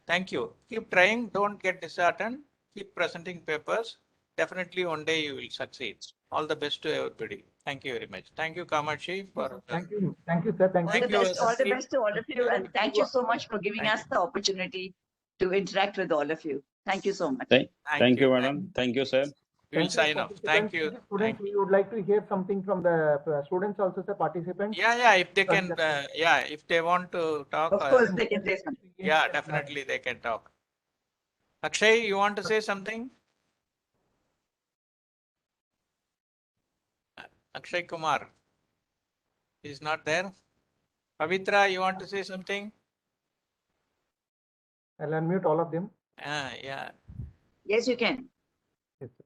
Thank you. Keep trying. Don't get disheartened. Keep presenting papers. Definitely one day you will succeed. All the best to everybody. Thank you very much. Thank you, Kamachi. Thank you, sir. Thank you. All the best to all of you, and thank you so much for giving us the opportunity to interact with all of you. Thank you so much. Thank you, madam. Thank you, sir. We'll sign off. Thank you. Students, we would like to hear something from the students also, sir, participants. Yeah, if they can, if they want to talk. Of course, they can say something. Yeah, definitely they can talk. Akshay, you want to say something? Akshay Kumar is not there. Pavitra, you want to say something? I'll unmute all of them. Yeah. Yes, you can. Yes, sir.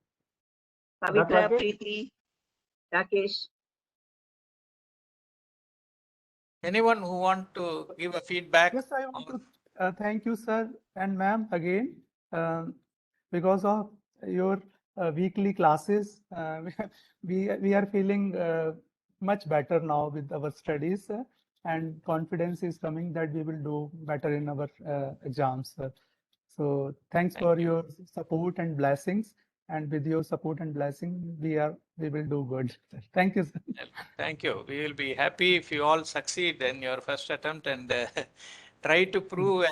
Pavitra, Rakesh? Preeti, Rakesh. Anyone who want to give a feedback? Yes, I want to thank you, sir and ma'am, again, because of your weekly classes. We are feeling much better now with our studies, and confidence is coming that we will do better in our exams. So thanks for your support and blessings. And with your support and blessing, we will do good. Thank you, sir. Thank you. We will be happy if you all succeed in your first attempt, and try to prove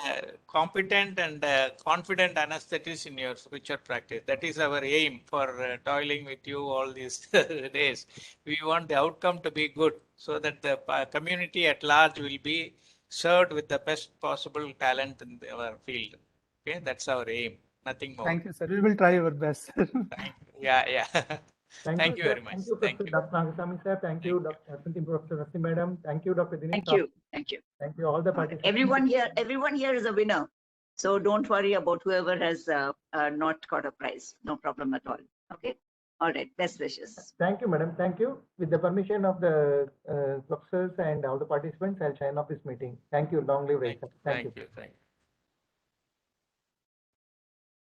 competent and confident anesthetist in your future practice. That is our aim for toiling with you all these days. We want the outcome to be good so that the community at large will be served with the best possible talent in our field. Okay, that's our aim. Nothing more. Thank you, sir. We will try our best. Yeah. Thank you sir. very much. Thank you, Thank Professor you. Dr. Nagasamy, sir. Thank you, Dr. Professor Rassi, Madam. Thank you, Dr. Dinesh. Thank you. Thank you. Thank you, all the participants. Everyone here is a winner. So don't worry about whoever has not got a prize. No problem at all. Okay. All right. Best wishes. Thank you, Madam. Thank you. With the permission of the professors and all the participants, I'll sign off this meeting. Thank you. Long live Rai, sir. Thank you. Thank you.